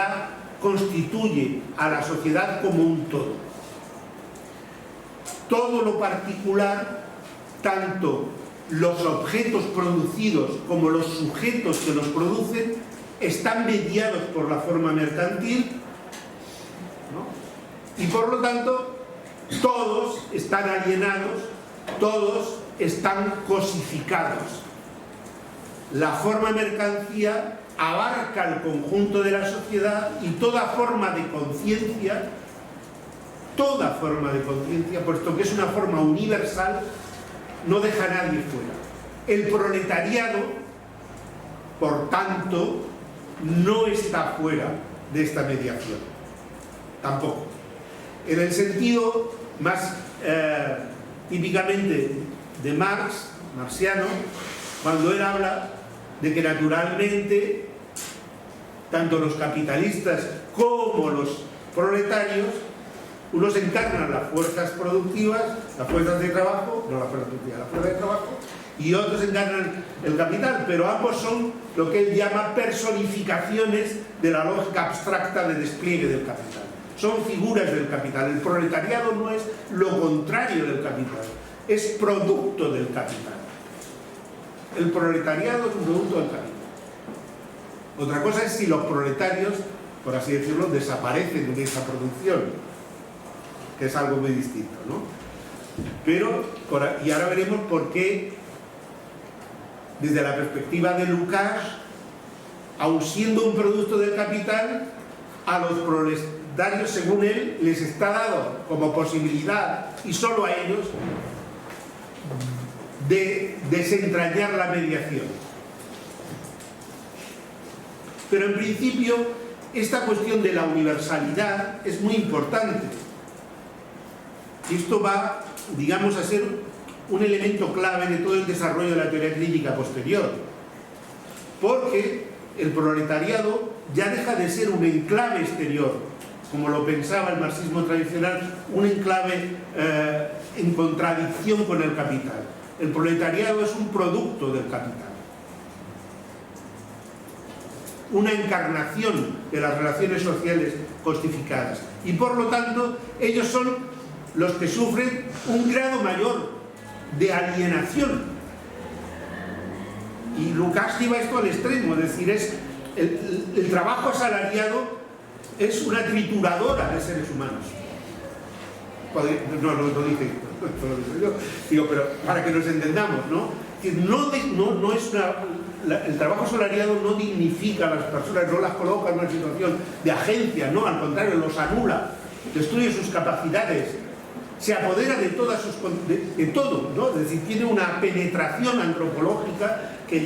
S2: constituye a la sociedad como un todo. Todo lo particular, tanto los objetos producidos como los sujetos que los producen, están mediados por la forma mercantil, ¿no? Y por lo tanto, todos están alienados, todos están cosificados. La forma mercancía abarca el conjunto de la sociedad y toda forma de conciencia, puesto que es una forma universal, no deja a nadie fuera. El proletariado, por tanto, no está fuera de esta mediación, tampoco. En el sentido más típicamente de Marx, marxiano, cuando él habla de que naturalmente tanto los capitalistas como los proletarios, unos encarnan las fuerzas productivas, las fuerzas de trabajo, no las fuerzas productivas, las fuerzas de trabajo, y otros encarnan el capital, pero ambos son lo que él llama personificaciones de la lógica abstracta de despliegue del capital. Son figuras del capital. El proletariado no es lo contrario del capital, es producto del capital. El proletariado es un producto del capital. Otra cosa es si los proletarios, por así decirlo, desaparecen de esa producción, que es algo muy distinto, ¿no? Pero, y ahora veremos por qué, desde la perspectiva de Lukács, aun siendo un producto del capital, a los proletarios, según él, les está dado como posibilidad, y solo a ellos, de desentrañar la mediación. Pero en principio, esta cuestión de la universalidad es muy importante. Y esto va, digamos, a ser un elemento clave de todo el desarrollo de la teoría crítica posterior. Porque el proletariado ya deja de ser un enclave exterior, como lo pensaba el marxismo tradicional, un enclave en contradicción con el capital. El proletariado es un producto del capital, una encarnación de las relaciones sociales costificadas, y por lo tanto ellos son los que sufren un grado mayor de alienación. Y Lukács lleva esto al extremo, es decir, el trabajo asalariado es una trituradora de seres humanos. No lo dice yo, digo, pero para que nos entendamos, ¿no? Que no es el trabajo asalariado no dignifica a las personas, no las coloca en una situación de agencia, no, al contrario, los anula, destruye sus capacidades, se apodera de todas de todo, ¿no? Es decir, tiene una penetración antropológica que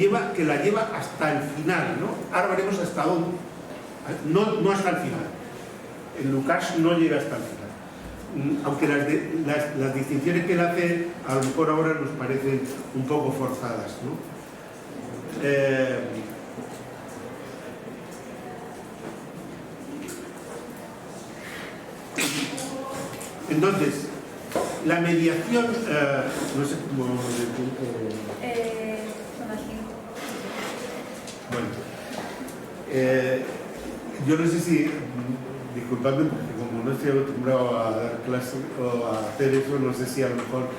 S2: la lleva hasta el final, ¿no? Ahora veremos hasta dónde, no hasta el final. En Lukács no llega hasta el final, aunque las distinciones que él hace a lo mejor ahora nos parecen un poco forzadas, ¿no? Entonces, la mediación, no sé cómo de tiempo.
S1: Son las 5.
S2: Bueno, yo no sé si, disculpadme, porque como no estoy acostumbrado a dar clases o a hacer eso, no sé si a lo mejor,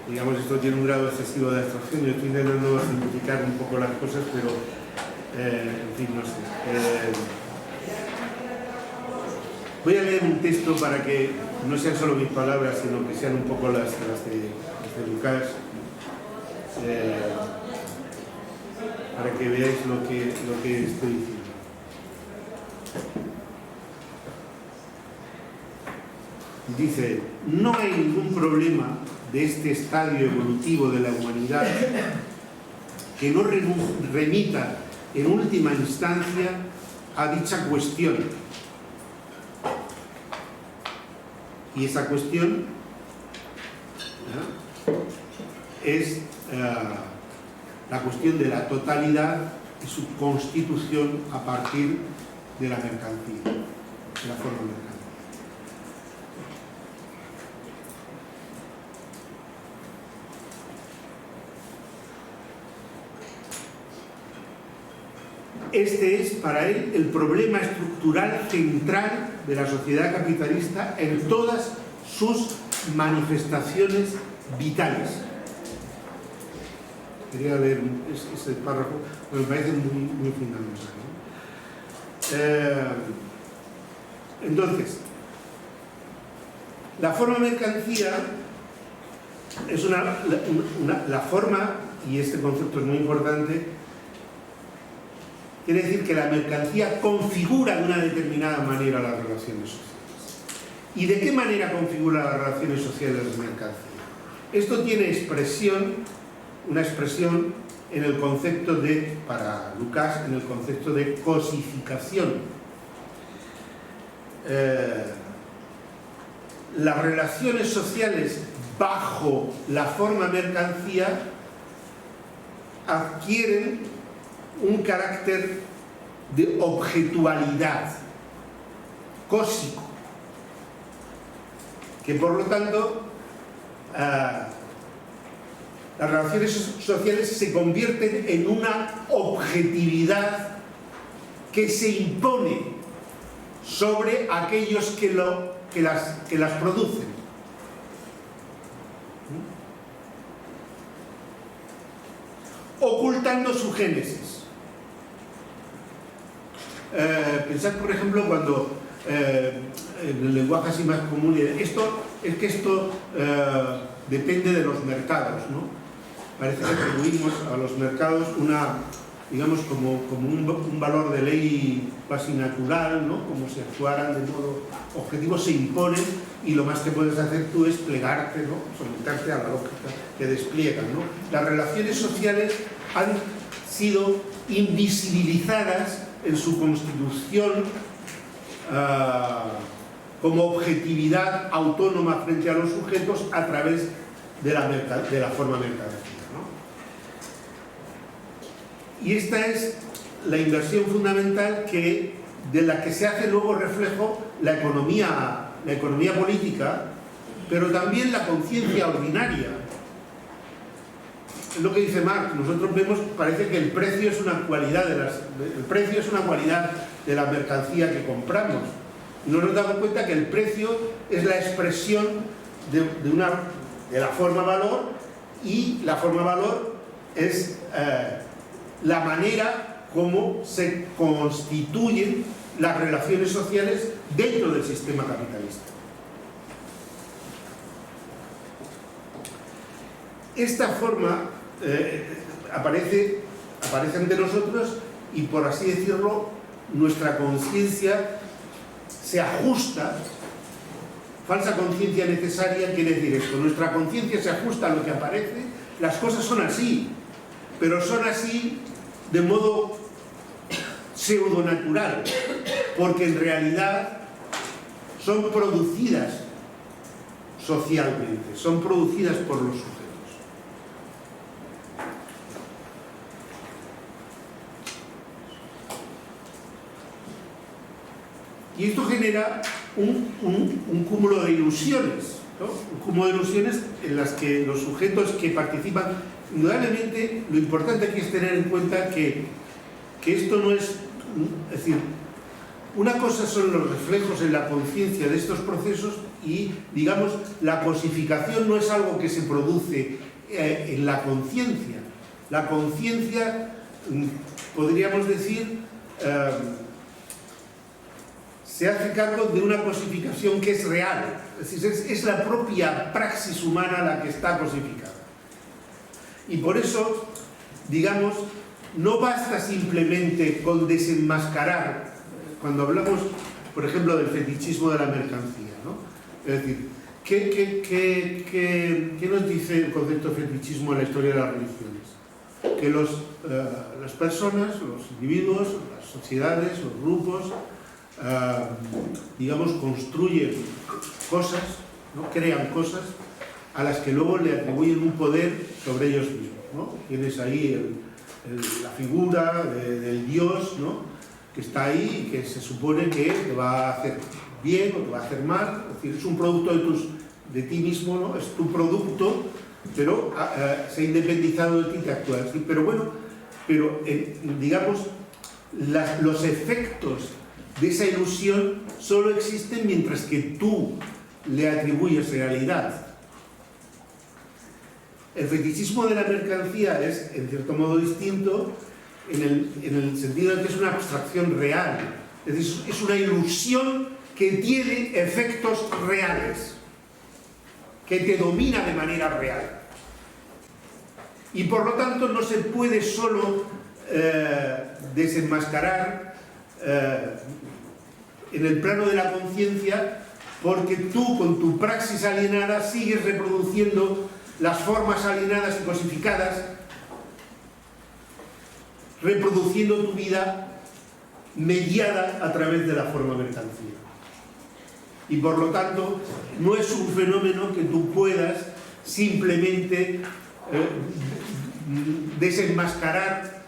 S2: digamos, esto tiene un grado excesivo de abstracción. Yo estoy intentando simplificar un poco las cosas, pero, en fin, no sé. Voy a leer un texto para que no sean solo mis palabras, sino que sean un poco las de Lukács, para que veáis lo que estoy diciendo. Dice: no hay ningún problema de este estadio evolutivo de la humanidad que no remita en última instancia a dicha cuestión. Y esa cuestión es la cuestión de la totalidad y su constitución a partir de la mercancía, de la forma mercantil. Este es para él el problema estructural central de la sociedad capitalista en todas sus manifestaciones vitales. Quería leer ese párrafo, me parece muy fundamental, ¿no? Entonces, la forma mercancía es la forma, y este concepto es muy importante. Quiere decir que la mercancía configura de una determinada manera las relaciones sociales. ¿Y de qué manera configura las relaciones sociales la mercancía? Esto tiene una expresión en el concepto de, para Lukács, en el concepto de cosificación. Las relaciones sociales bajo la forma mercancía adquieren un carácter de objetualidad, cósico, que por lo tanto las relaciones sociales se convierten en una objetividad que se impone sobre aquellos que las producen. Ocultando su génesis. Pensad, por ejemplo, cuando en el lenguaje así más común, esto depende de los mercados, ¿no? Parece que atribuimos a los mercados digamos, como un valor de ley casi natural, ¿no? Como si actuaran de modo objetivo, se imponen, y lo más que puedes hacer tú es plegarte, ¿no? Someterte a la lógica que despliegan, ¿no? Las relaciones sociales sido invisibilizadas en su constitución como objetividad autónoma frente a los sujetos a través de la forma mercancía, ¿no? Y esta es la inversión fundamental de la que se hace luego reflejo la economía política, pero también la conciencia ordinaria. Es lo que dice Marx. Nosotros vemos, parece que el precio es una cualidad de la mercancía que compramos. Y no nos damos cuenta que el precio es la expresión de la forma valor, y la forma valor es la manera como se constituyen las relaciones sociales dentro del sistema capitalista. Esta forma aparece ante nosotros, y por así decirlo, nuestra conciencia se ajusta. Falsa conciencia necesaria quiere decir esto: nuestra conciencia se ajusta a lo que aparece. Las cosas son así, pero son así de modo pseudonatural, porque en realidad son producidas socialmente, son producidas por los sujetos. Y esto genera un cúmulo de ilusiones, ¿no? Un cúmulo de ilusiones en las que los sujetos que participan, indudablemente, lo importante aquí es tener en cuenta que esto no es decir, una cosa son los reflejos en la conciencia de estos procesos, y, digamos, la cosificación no es algo que se produce en la conciencia. La conciencia, podríamos decir, se hace cargo de una cosificación que es real. Es decir, es la propia praxis humana la que está cosificada. Y por eso, digamos, no basta simplemente con desenmascarar, cuando hablamos, por ejemplo, del fetichismo de la mercancía, ¿no? Es decir, ¿qué nos dice el concepto de fetichismo en la historia de las religiones? Que las personas, los individuos, las sociedades, los grupos, digamos, construyen cosas, ¿no? Crean cosas a las que luego le atribuyen un poder sobre ellos mismos, ¿no? Tienes ahí la figura del Dios, ¿no? Que está ahí y que se supone que te va a hacer bien o te va a hacer mal. Es decir, es un producto de ti mismo, ¿no? Es tu producto, pero se ha independizado de ti, te actúa. Pero bueno, digamos, los efectos de esa ilusión solo existen mientras que tú le atribuyes realidad. El fetichismo de la mercancía es, en cierto modo, distinto en el sentido de que es una abstracción real. Es decir, es una ilusión que tiene efectos reales, que te domina de manera real. Y por lo tanto no se puede solo desenmascarar en el plano de la conciencia, porque tú, con tu praxis alienada, sigues reproduciendo las formas alienadas y cosificadas, reproduciendo tu vida mediada a través de la forma mercancía. Y por lo tanto, no es un fenómeno que tú puedas simplemente desenmascarar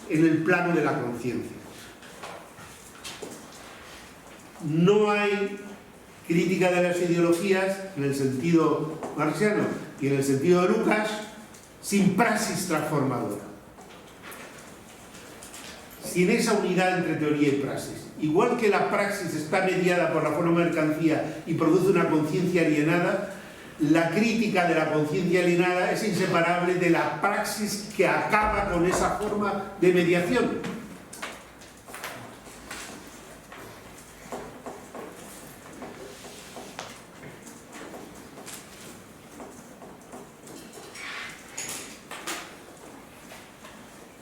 S2: en el plano de la conciencia. No hay crítica de las ideologías en el sentido marxiano y en el sentido de Lucas sin praxis transformadora, sin esa unidad entre teoría y praxis. Igual que la praxis está mediada por la forma mercancía y produce una conciencia alienada, la crítica de la conciencia alienada es inseparable de la praxis que acaba con esa forma de mediación.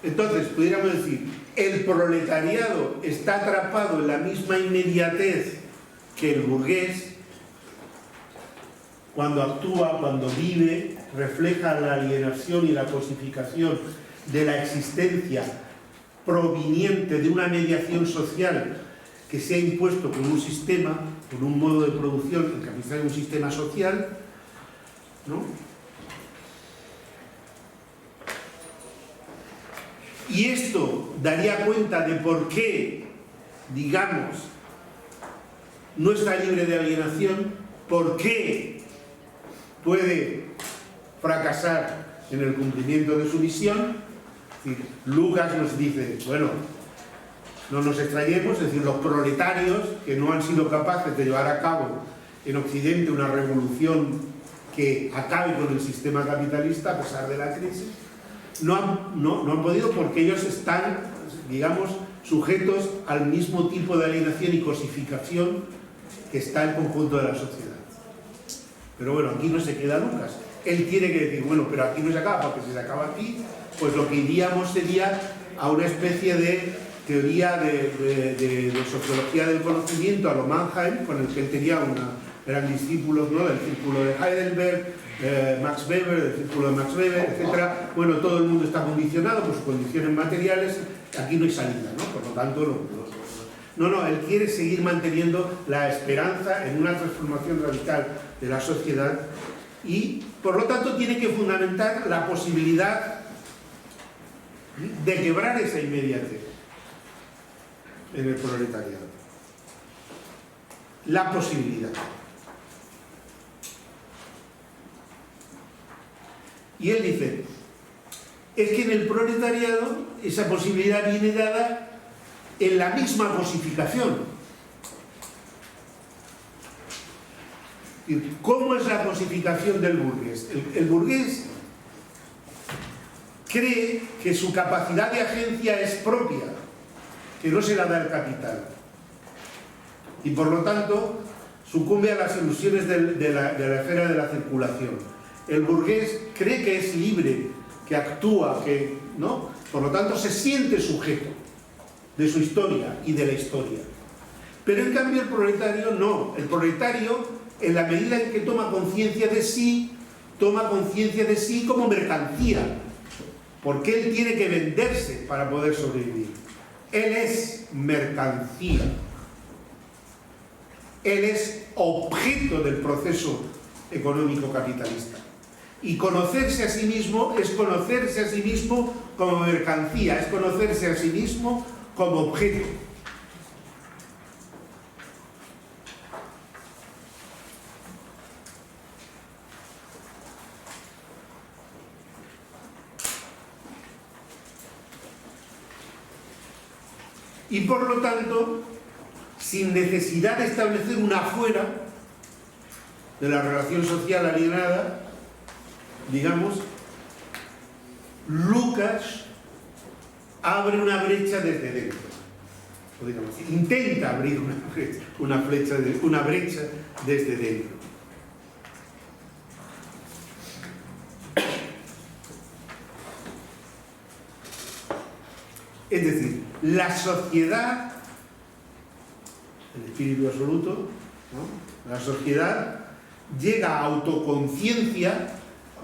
S2: Entonces, pudiéramos decir, el proletariado está atrapado en la misma inmediatez que el burgués. Cuando actúa, cuando vive, refleja la alienación y la cosificación de la existencia proveniente de una mediación social que se ha impuesto con un sistema, con un modo de producción, el capital es un sistema social, ¿no? Y esto daría cuenta de por qué, digamos, no está libre de alienación, por qué puede fracasar en el cumplimiento de su misión. Es decir, Lucas nos dice, bueno, no nos extrañemos, es decir, los proletarios que no han sido capaces de llevar a cabo en Occidente una revolución que acabe con el sistema capitalista a pesar de la crisis, no han podido porque ellos están, digamos, sujetos al mismo tipo de alienación y cosificación que está el conjunto de la sociedad. Pero bueno, aquí no se queda Lucas. Él tiene que decir, bueno, pero aquí no se acaba, porque si se acaba aquí, pues lo que iríamos sería a una especie de teoría de sociología del conocimiento, a lo Mannheim, con el que él tenía eran discípulos, ¿no?, del círculo de Heidelberg, Max Weber, del círculo de Max Weber, etc. Bueno, todo el mundo está condicionado por sus condiciones materiales, aquí no hay salida, ¿no? Por lo tanto, no, él quiere seguir manteniendo la esperanza en una transformación radical de la sociedad y, por lo tanto, tiene que fundamentar la posibilidad de quebrar esa inmediatez en el proletariado. La posibilidad. Y él dice, es que en el proletariado esa posibilidad viene dada en la misma cosificación. ¿Cómo es la cosificación del burgués? El burgués cree que su capacidad de agencia es propia, que no se la da el capital. Y por lo tanto sucumbe a las ilusiones de la esfera de la circulación. El burgués cree que es libre, que actúa, que, ¿no? Por lo tanto se siente sujeto de su historia y de la historia. Pero en cambio el proletario no. El proletario, en la medida en que toma conciencia de sí como mercancía, porque él tiene que venderse para poder sobrevivir. Él es mercancía. Él es objeto del proceso económico capitalista. Y conocerse a sí mismo es conocerse a sí mismo como mercancía, es conocerse a sí mismo como objeto. Y por lo tanto, sin necesidad de establecer una fuera de la relación social alienada, digamos, Lucas abre una brecha desde dentro, podríamos decir, intenta abrir una brecha desde dentro. Es decir, la sociedad, el espíritu absoluto, ¿no? La sociedad llega a autoconciencia,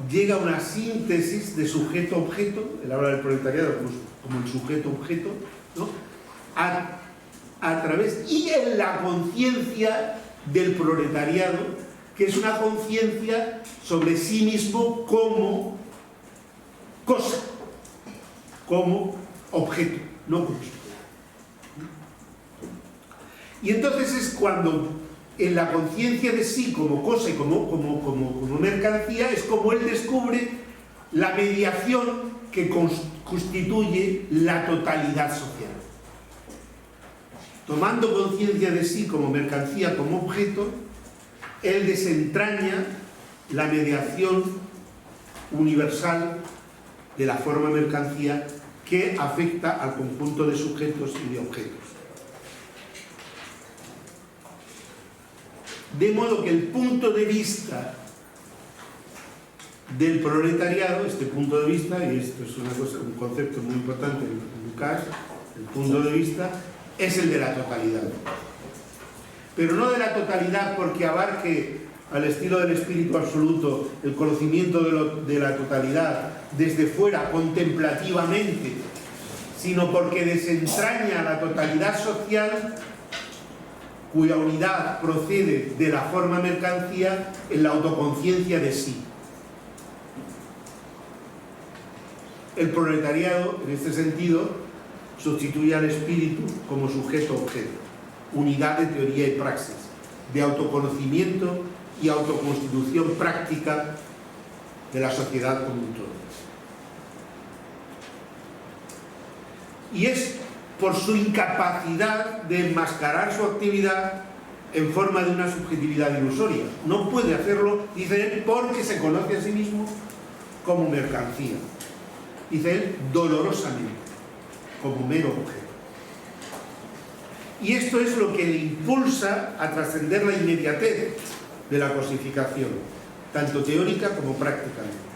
S2: llega a una síntesis de sujeto-objeto, él habla del proletariado como el sujeto-objeto, ¿no? A través, y en la conciencia del proletariado, que es una conciencia sobre sí mismo como cosa, como objeto, no como sujeto. Y entonces es cuando en la conciencia de sí como cosa y como mercancía es como él descubre la mediación que constituye la totalidad social. Tomando conciencia de sí como mercancía, como objeto, él desentraña la mediación universal de la forma mercancía que afecta al conjunto de sujetos y de objetos. De modo que el punto de vista del proletariado, este punto de vista, y esto es un concepto muy importante en Lucas, el punto de vista es el de la totalidad. Pero no de la totalidad porque abarque al estilo del espíritu absoluto, el conocimiento de la totalidad, desde fuera, contemplativamente, sino porque desentraña la totalidad social cuya unidad procede de la forma mercancía en la autoconciencia de sí. El proletariado, en este sentido, sustituye al espíritu como sujeto-objeto, unidad de teoría y praxis, de autoconocimiento y autoconstitución práctica de la sociedad como un todo. Y es por su incapacidad de enmascarar su actividad en forma de una subjetividad ilusoria. No puede hacerlo, dice él, porque se conoce a sí mismo como mercancía. Dice él, dolorosamente, como mero objeto. Y esto es lo que le impulsa a trascender la inmediatez de la cosificación, tanto teórica como prácticamente.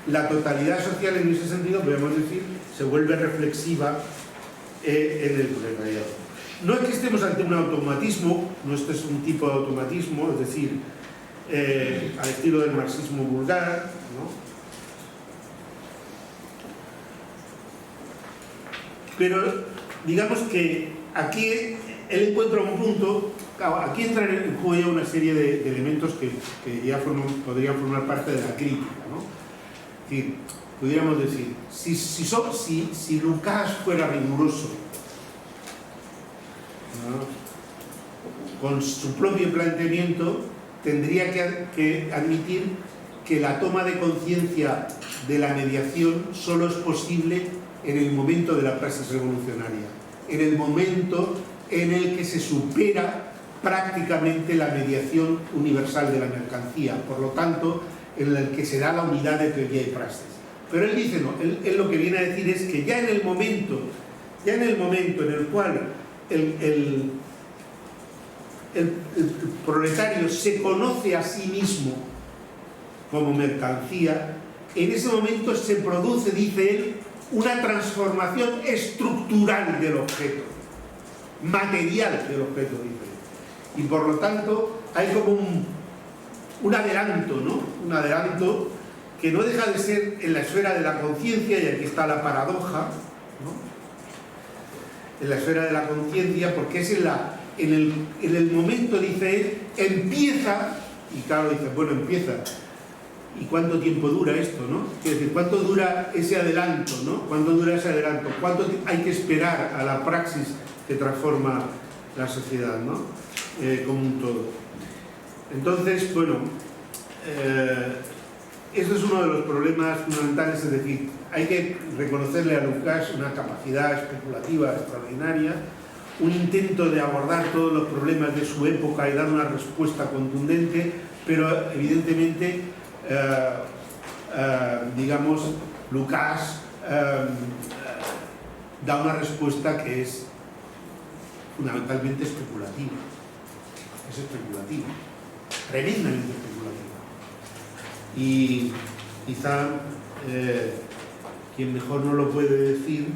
S2: La totalidad social en ese sentido, podemos decir, se vuelve reflexiva en el proletariado. No es que estemos ante un automatismo, no este es un tipo de automatismo, es decir, al estilo del marxismo vulgar, ¿no? Pero digamos que aquí él encuentra un punto, claro, aquí entra en juego ya una serie de elementos que ya podrían formar parte de la crítica, ¿no? Es decir, pudiéramos decir, si Lucas fuera riguroso, ¿no?, con su propio planteamiento, tendría que admitir que la toma de conciencia de la mediación solo es posible en el momento de la praxis revolucionaria, en el momento en el que se supera prácticamente la mediación universal de la mercancía, por lo tanto, en el que se da la unidad de teoría y praxis. Pero él dice, no, él lo que viene a decir es que ya en el momento en el cual el proletario se conoce a sí mismo como mercancía, en ese momento se produce, dice él, una transformación estructural del objeto, material del objeto, dice él. Y por lo tanto hay como un adelanto, ¿no? Un adelanto que no deja de ser en la esfera de la conciencia, y aquí está la paradoja, ¿no? En la esfera de la conciencia, porque es en el momento, dice él, empieza, y claro, dice, bueno, empieza, ¿y cuánto tiempo dura esto, no? Es decir, ¿cuánto dura ese adelanto, no? ¿Cuánto dura ese adelanto? ¿Cuánto hay que esperar a la praxis que transforma la sociedad, ¿no? Como un todo. Entonces, bueno, eso es uno de los problemas fundamentales, es decir, hay que reconocerle a Lucas una capacidad especulativa extraordinaria, un intento de abordar todos los problemas de su época y dar una respuesta contundente, pero evidentemente, digamos, Lucas da una respuesta que es fundamentalmente especulativa. Es especulativa, tremendamente especulativa. Y quizá quien mejor no lo puede decir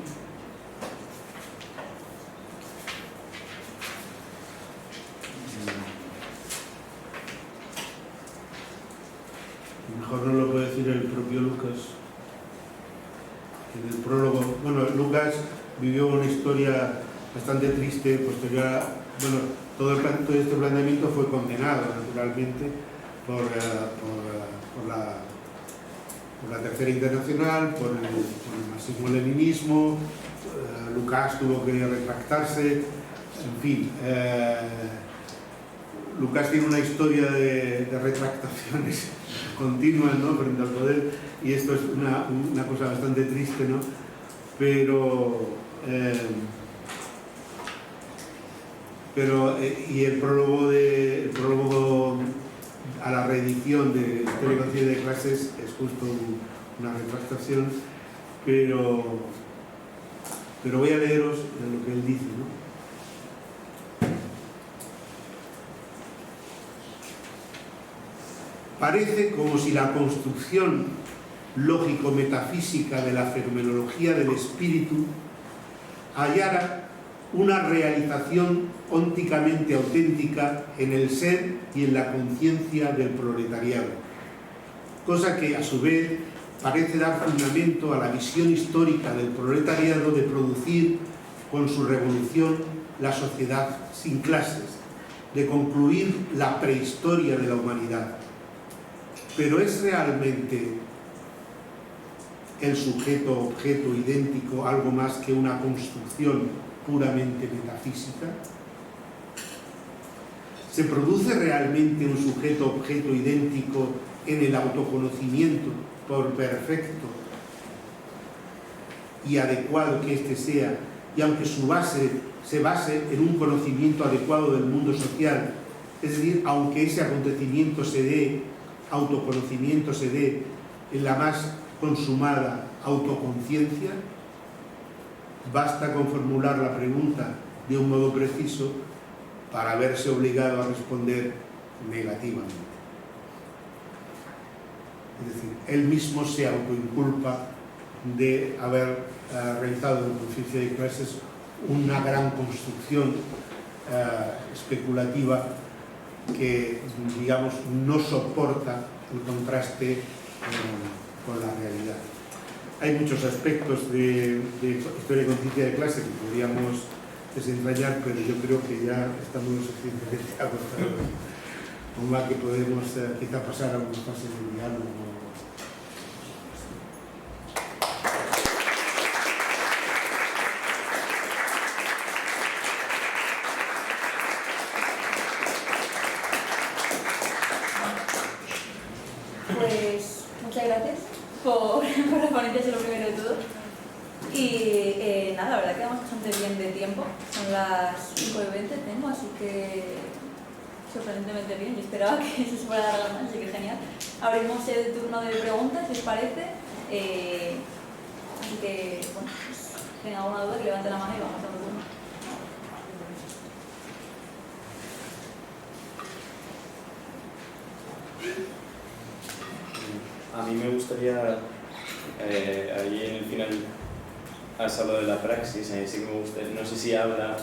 S2: el propio Lucas. En el prólogo, bueno, Lucas vivió una historia bastante triste posterior a, bueno, todo este planteamiento fue condenado naturalmente por la Tercera Internacional, por el marxismo-leninismo. Lucas tuvo que retractarse, en fin. Lucas tiene una historia de retractaciones continuas, ¿no?, frente al poder, y esto es una cosa bastante triste, ¿no? Y el prólogo a la reedición de Teleconciencia de Clases es justo una retractación, pero voy a leeros lo que él dice, ¿no? Parece como si la construcción lógico-metafísica de la fenomenología del espíritu hallara una realización ónticamente auténtica en el ser y en la conciencia del proletariado, cosa que a su vez parece dar fundamento a la visión histórica del proletariado de producir con su revolución la sociedad sin clases, de concluir la prehistoria de la humanidad. Pero ¿es realmente el sujeto-objeto idéntico algo más que una construcción puramente metafísica? ¿Se produce realmente un sujeto-objeto idéntico en el autoconocimiento, por perfecto y adecuado que éste sea, y aunque su base se base en un conocimiento adecuado del mundo social, es decir, aunque ese acontecimiento se dé, autoconocimiento se dé en la más consumada autoconciencia? Basta con formular la pregunta de un modo preciso para verse obligado a responder negativamente. Es decir, él mismo se autoinculpa de haber realizado en conciencia de clases una gran construcción especulativa que, digamos, no soporta el contraste con la realidad. Hay muchos aspectos de historia y conciencia de clase que podríamos desentrañar, pero yo creo que ya estamos lo suficientemente agotados, con la que podemos quizá pasar a una fase de diálogo.
S1: Pues muchas gracias por la ponencia, es lo primero de todo. Y nada, la verdad que vamos bastante bien de tiempo. Son las 5:20 tengo, así que sorprendentemente bien. Yo esperaba que se fuera a alargar más, así que genial. Abrimos el turno de preguntas, si os parece. Así que, bueno, pues, si tienen alguna duda, que levanten la mano y vamos a otro turno.
S3: A mí me gustaría, ahí en el final has hablado de la praxis, a mí sí que me gusta, no sé si habla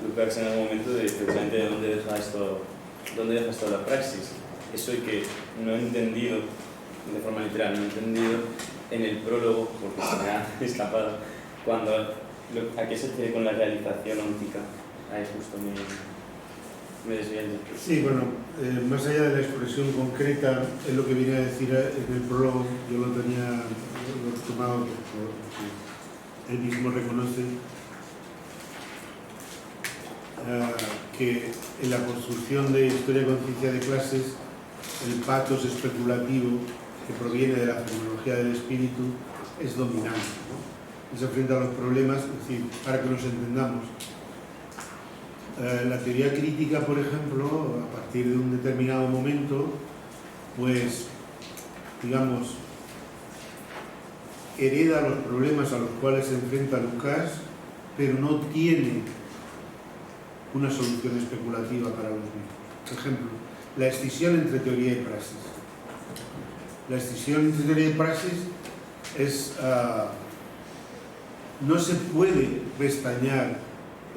S3: Lukács en algún momento de precisamente de dónde dejas toda la praxis. Eso y que no he entendido, de forma literal, no he entendido en el prólogo, porque se me ha escapado, ¿a qué se refiere con la realización óntica? Ahí justo me desvié.
S2: Sí, bueno, más allá de la expresión concreta, es lo que viene a decir en el prólogo. Yo lo he tomado porque él mismo reconoce que en la construcción de historia y conciencia de clases, el patos especulativo que proviene de la fenomenología del espíritu es dominante, ¿no? Y se enfrenta a los problemas, es decir, para que nos entendamos. La teoría crítica, por ejemplo, a partir de un determinado momento, pues, digamos, hereda los problemas a los cuales se enfrenta Lukács, pero no tiene una solución especulativa para los mismos. Por ejemplo, la escisión entre teoría y praxis. La escisión entre teoría y praxis es, no se puede restañar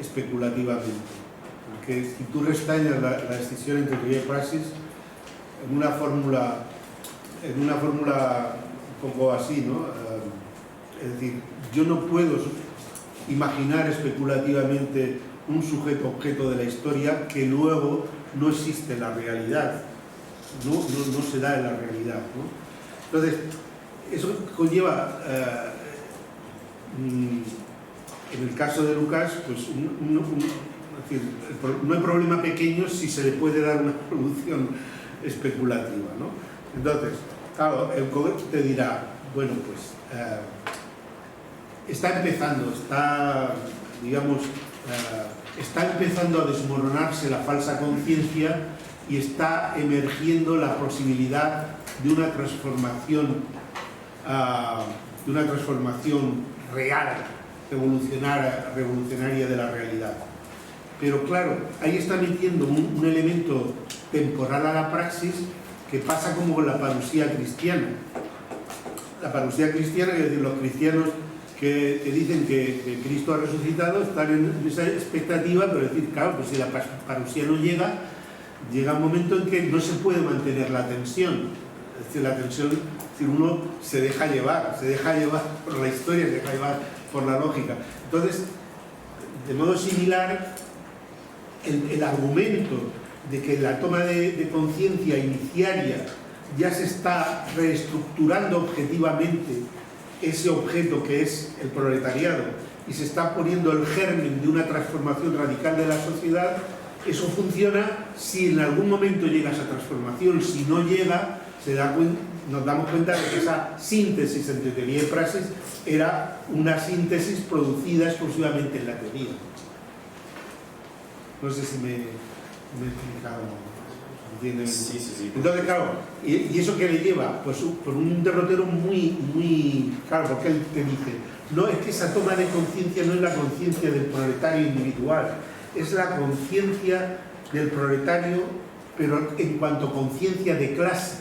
S2: especulativamente. Porque si tú restañas la escisión entre teoría y praxis en una fórmula un poco así, ¿no? Es decir, yo no puedo imaginar especulativamente un sujeto objeto de la historia que luego no existe en la realidad, no se da en la realidad, ¿no? Entonces, eso conlleva, en el caso de Lukács, pues es decir, no hay problema pequeño si se le puede dar una solución especulativa, ¿no? Entonces, claro, el coach te dirá, bueno, pues está empezando a desmoronarse la falsa conciencia y está emergiendo la posibilidad de una transformación real, revolucionaria de la realidad. Pero claro, ahí está metiendo un elemento temporal a la praxis que pasa como con la parusía cristiana. La parusía cristiana, es decir, los cristianos que dicen que Cristo ha resucitado están en esa expectativa, pero decir, claro, pues si la parusía no llega un momento en que no se puede mantener la tensión. Es decir, la tensión, es decir, uno se deja llevar por la historia, se deja llevar por la lógica. Entonces, de modo similar, el argumento de que la toma de conciencia iniciaria ya se está reestructurando objetivamente ese objeto que es el proletariado y se está poniendo el germen de una transformación radical de la sociedad, eso funciona si en algún momento llega esa transformación. Si no llega, nos damos cuenta de que esa síntesis entre teoría y praxis era una síntesis producida exclusivamente en la teoría. No sé si me he explicado, ¿entienden?
S3: Sí.
S2: Entonces, claro, ¿y eso qué le lleva? Pues por un derrotero muy claro, porque él te dice, no, es que esa toma de conciencia no es la conciencia del proletario individual, es la conciencia del proletario, pero en cuanto a conciencia de clase.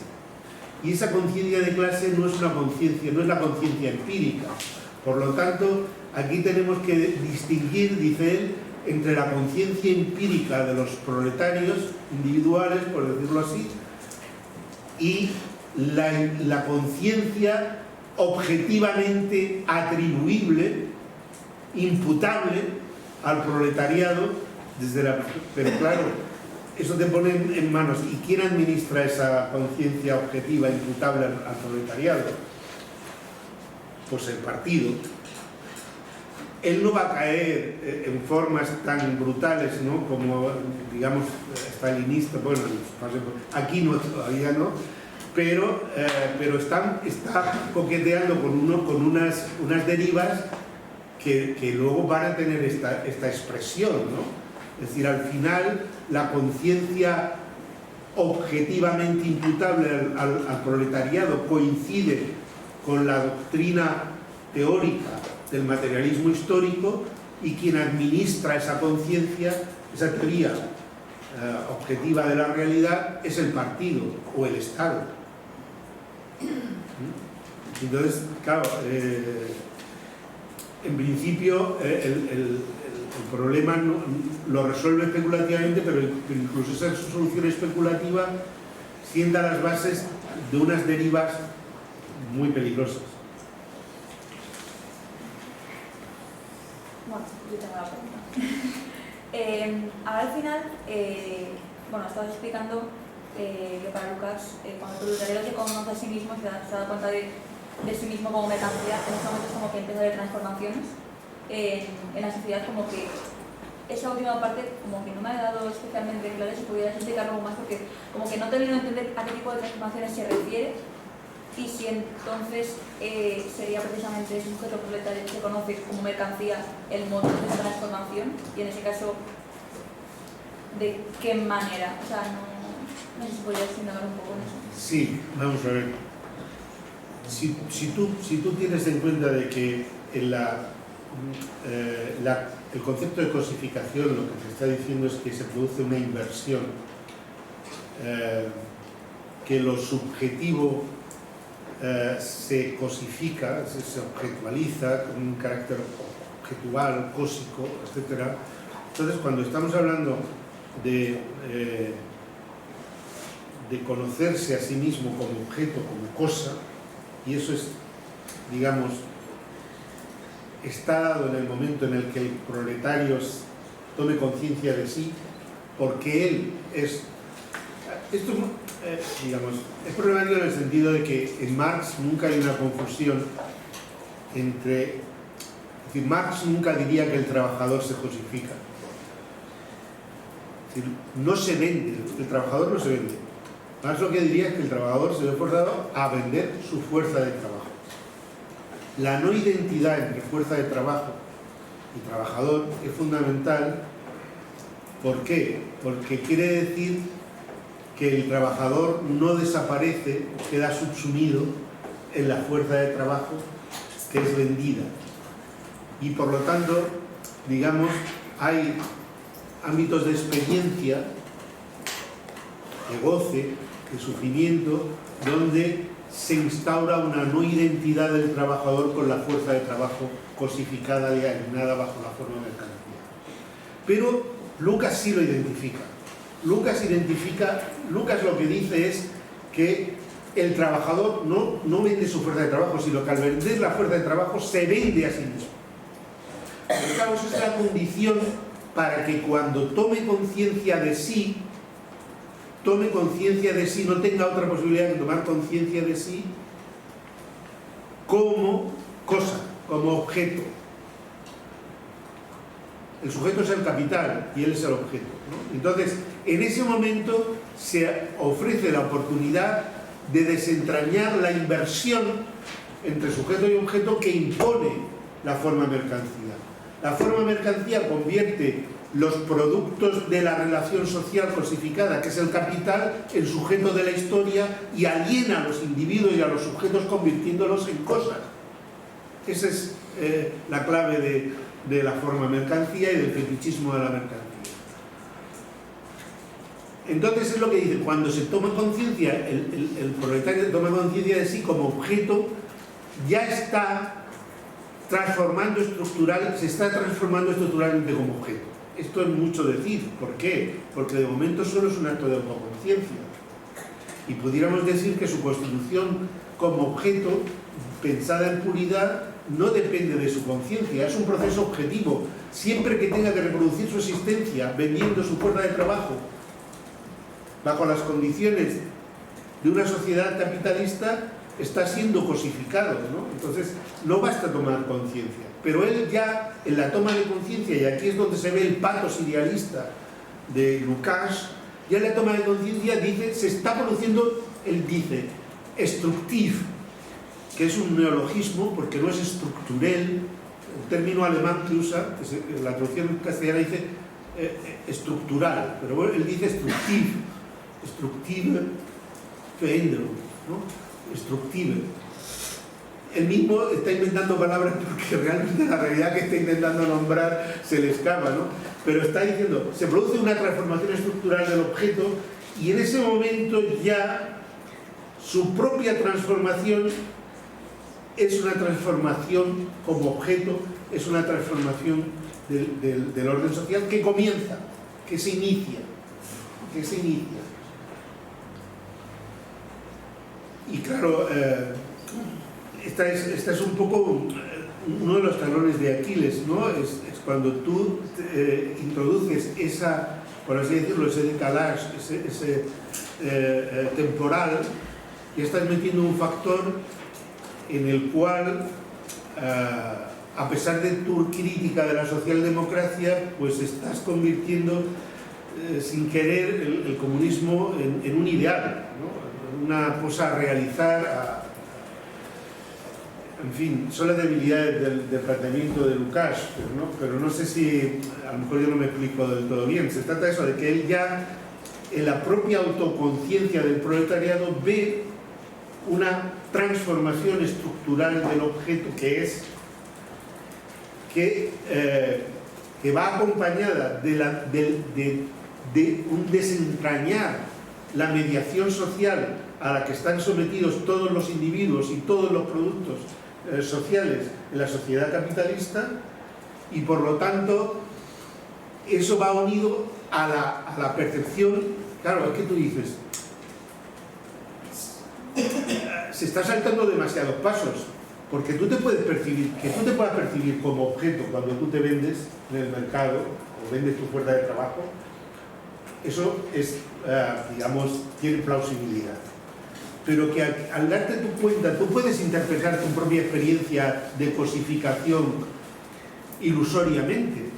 S2: Y esa conciencia de clase no es una conciencia, no es la conciencia empírica. Por lo tanto, aquí tenemos que distinguir, dice él, entre la conciencia empírica de los proletarios individuales, por decirlo así, y la conciencia objetivamente atribuible, imputable al proletariado desde la... Pero claro, eso te pone en manos. ¿Y quién administra esa conciencia objetiva, imputable al proletariado? Pues el partido. Él no va a caer en formas tan brutales, ¿no?, como, digamos, stalinista. Bueno, aquí no, todavía no, pero está coqueteando con unas derivas que luego van a tener esta expresión, ¿no? Es decir, al final la conciencia objetivamente imputable al proletariado coincide con la doctrina teórica del materialismo histórico, y quien administra esa conciencia, esa teoría objetiva de la realidad, es el partido o el Estado. Entonces, claro, en principio el problema lo resuelve especulativamente, pero incluso esa solución especulativa sienta las bases de unas derivas muy peligrosas.
S1: Bueno, yo tengo la pregunta. Ahora al final, estabas explicando que para Lucas, cuando el proletariado se conoce a sí mismo, se da cuenta de sí mismo como mercancía, en ese momento es como que empieza a haber transformaciones en la sociedad, como que esa última parte como que no me ha dado especialmente claro. Si pudieras explicarlo algo más, porque como que no termino de entender a qué tipo de transformaciones se refiere, y si entonces sería precisamente ese sujeto proletario que se conoce como mercancía el motor de esa transformación, y en ese caso, ¿de qué manera? O sea, no sé si podrías indagar un poco en eso.
S2: Sí, vamos a ver. Si tú tienes en cuenta de que el concepto de cosificación lo que te está diciendo es que se produce una inversión, que lo subjetivo se cosifica, se objetualiza con un carácter objetual, cósico, etc. Entonces, cuando estamos hablando de conocerse a sí mismo como objeto, como cosa, y eso es, digamos, está dado en el momento en el que el proletario tome conciencia de sí, porque él es... Esto, digamos, es problemático en el sentido de que en Marx nunca hay una confusión entre... Es decir, Marx nunca diría que el trabajador se cosifica. Es decir, no se vende, el trabajador no se vende. Marx lo que diría es que el trabajador se ve forzado a vender su fuerza de trabajo. La no identidad entre fuerza de trabajo y trabajador es fundamental. ¿Por qué? Porque quiere decir que el trabajador no desaparece, queda subsumido en la fuerza de trabajo que es vendida. Y por lo tanto, digamos, hay ámbitos de experiencia, de goce, de sufrimiento, donde se instaura una no identidad del trabajador con la fuerza de trabajo cosificada y alienada bajo la forma mercantil. Pero Lucas sí lo identifica. Lucas lo que dice es que el trabajador no vende su fuerza de trabajo, sino que al vender la fuerza de trabajo se vende a sí mismo. Pero claro, eso es la condición para que cuando tome conciencia de sí, no tenga otra posibilidad que tomar conciencia de sí como cosa, como objeto. El sujeto es el capital y él es el objeto, ¿no? Entonces, en ese momento se ofrece la oportunidad de desentrañar la inversión entre sujeto y objeto que impone la forma mercancía. La forma mercancía convierte los productos de la relación social cosificada, que es el capital, en sujeto de la historia y aliena a los individuos y a los sujetos convirtiéndolos en cosas. Esa es la clave de la forma mercancía y del fetichismo de la mercancía. Entonces es lo que dice, cuando se toma conciencia, el proletario toma conciencia de sí como objeto, ya está transformando se está transformando estructuralmente como objeto. Esto es mucho decir. ¿Por qué? Porque de momento solo es un acto de autoconciencia. Y pudiéramos decir que su constitución como objeto, pensada en puridad, no depende de su conciencia, es un proceso objetivo. Siempre que tenga que reproducir su existencia vendiendo su fuerza de trabajo bajo las condiciones de una sociedad capitalista, está siendo cosificado, ¿no? Entonces no basta tomar conciencia, pero él ya en la toma de conciencia, y aquí es donde se ve el pathos idealista de Lukács, ya en la toma de conciencia dice, se está produciendo, él dice, estructiv, que es un neologismo porque no es estructurel, el término alemán que usa, la traducción castellana dice estructural, pero bueno, él dice structive Veränderung, ¿no? Structive. Él mismo está inventando palabras porque realmente la realidad que está intentando nombrar se le escapa, ¿no? Pero está diciendo, se produce una transformación estructural del objeto y en ese momento ya su propia transformación es una transformación como objeto, es una transformación del orden social que comienza, que se inicia. Y claro, esta es un poco uno de los talones de Aquiles, ¿no? Es cuando tú introduces esa, por así decirlo, ese decalage, ese temporal, y estás metiendo un factor en el cual, a pesar de tu crítica de la socialdemocracia, pues estás convirtiendo sin querer el comunismo en un ideal, ¿no? Una cosa a realizar, en fin, son las debilidades del planteamiento de Lukács, pero no sé si, a lo mejor yo no me explico del todo bien. Se trata de eso, de que él ya en la propia autoconciencia del proletariado ve una transformación estructural del objeto que va acompañada de un desentrañar la mediación social a la que están sometidos todos los individuos y todos los productos sociales en la sociedad capitalista, y por lo tanto eso va unido a la percepción. Claro, es que tú dices, se está saltando demasiados pasos, porque tú te puedes percibir, que tú te puedas percibir como objeto cuando tú te vendes en el mercado o vendes tu fuerza de trabajo, eso es, digamos, tiene plausibilidad. Pero que al darte tu cuenta, tú puedes interpretar tu propia experiencia de cosificación ilusoriamente.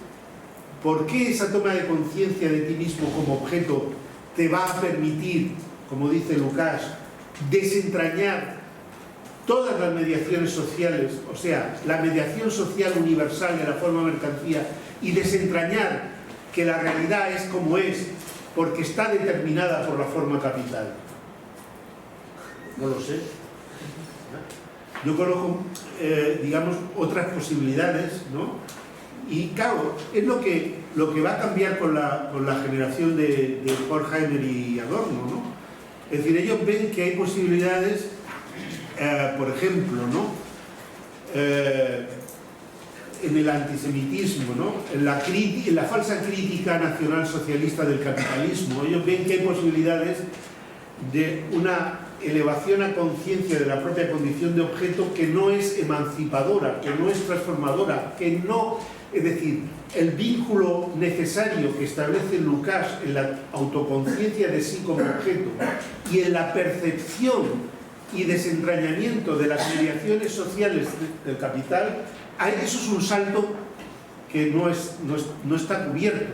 S2: ¿Por qué esa toma de conciencia de ti mismo como objeto te va a permitir, como dice Lukács, desentrañar todas las mediaciones sociales, o sea, la mediación social universal de la forma mercancía, y desentrañar que la realidad es como es, porque está determinada por la forma capital? No lo sé. Yo conozco, digamos, otras posibilidades, ¿no? Y claro, es lo que va a cambiar con la generación de Horkheimer y Adorno, ¿no? Es decir, ellos ven que hay posibilidades, por ejemplo, ¿no? En el antisemitismo, ¿no? En la falsa crítica nacional-socialista del capitalismo. Ellos ven que hay posibilidades de una elevación a conciencia de la propia condición de objeto que no es emancipadora, que no es transformadora, que no... Es decir, el vínculo necesario que establece Lukács en la autoconciencia de sí como objeto y en la percepción y desentrañamiento de las mediaciones sociales del capital, eso es un salto que no está cubierto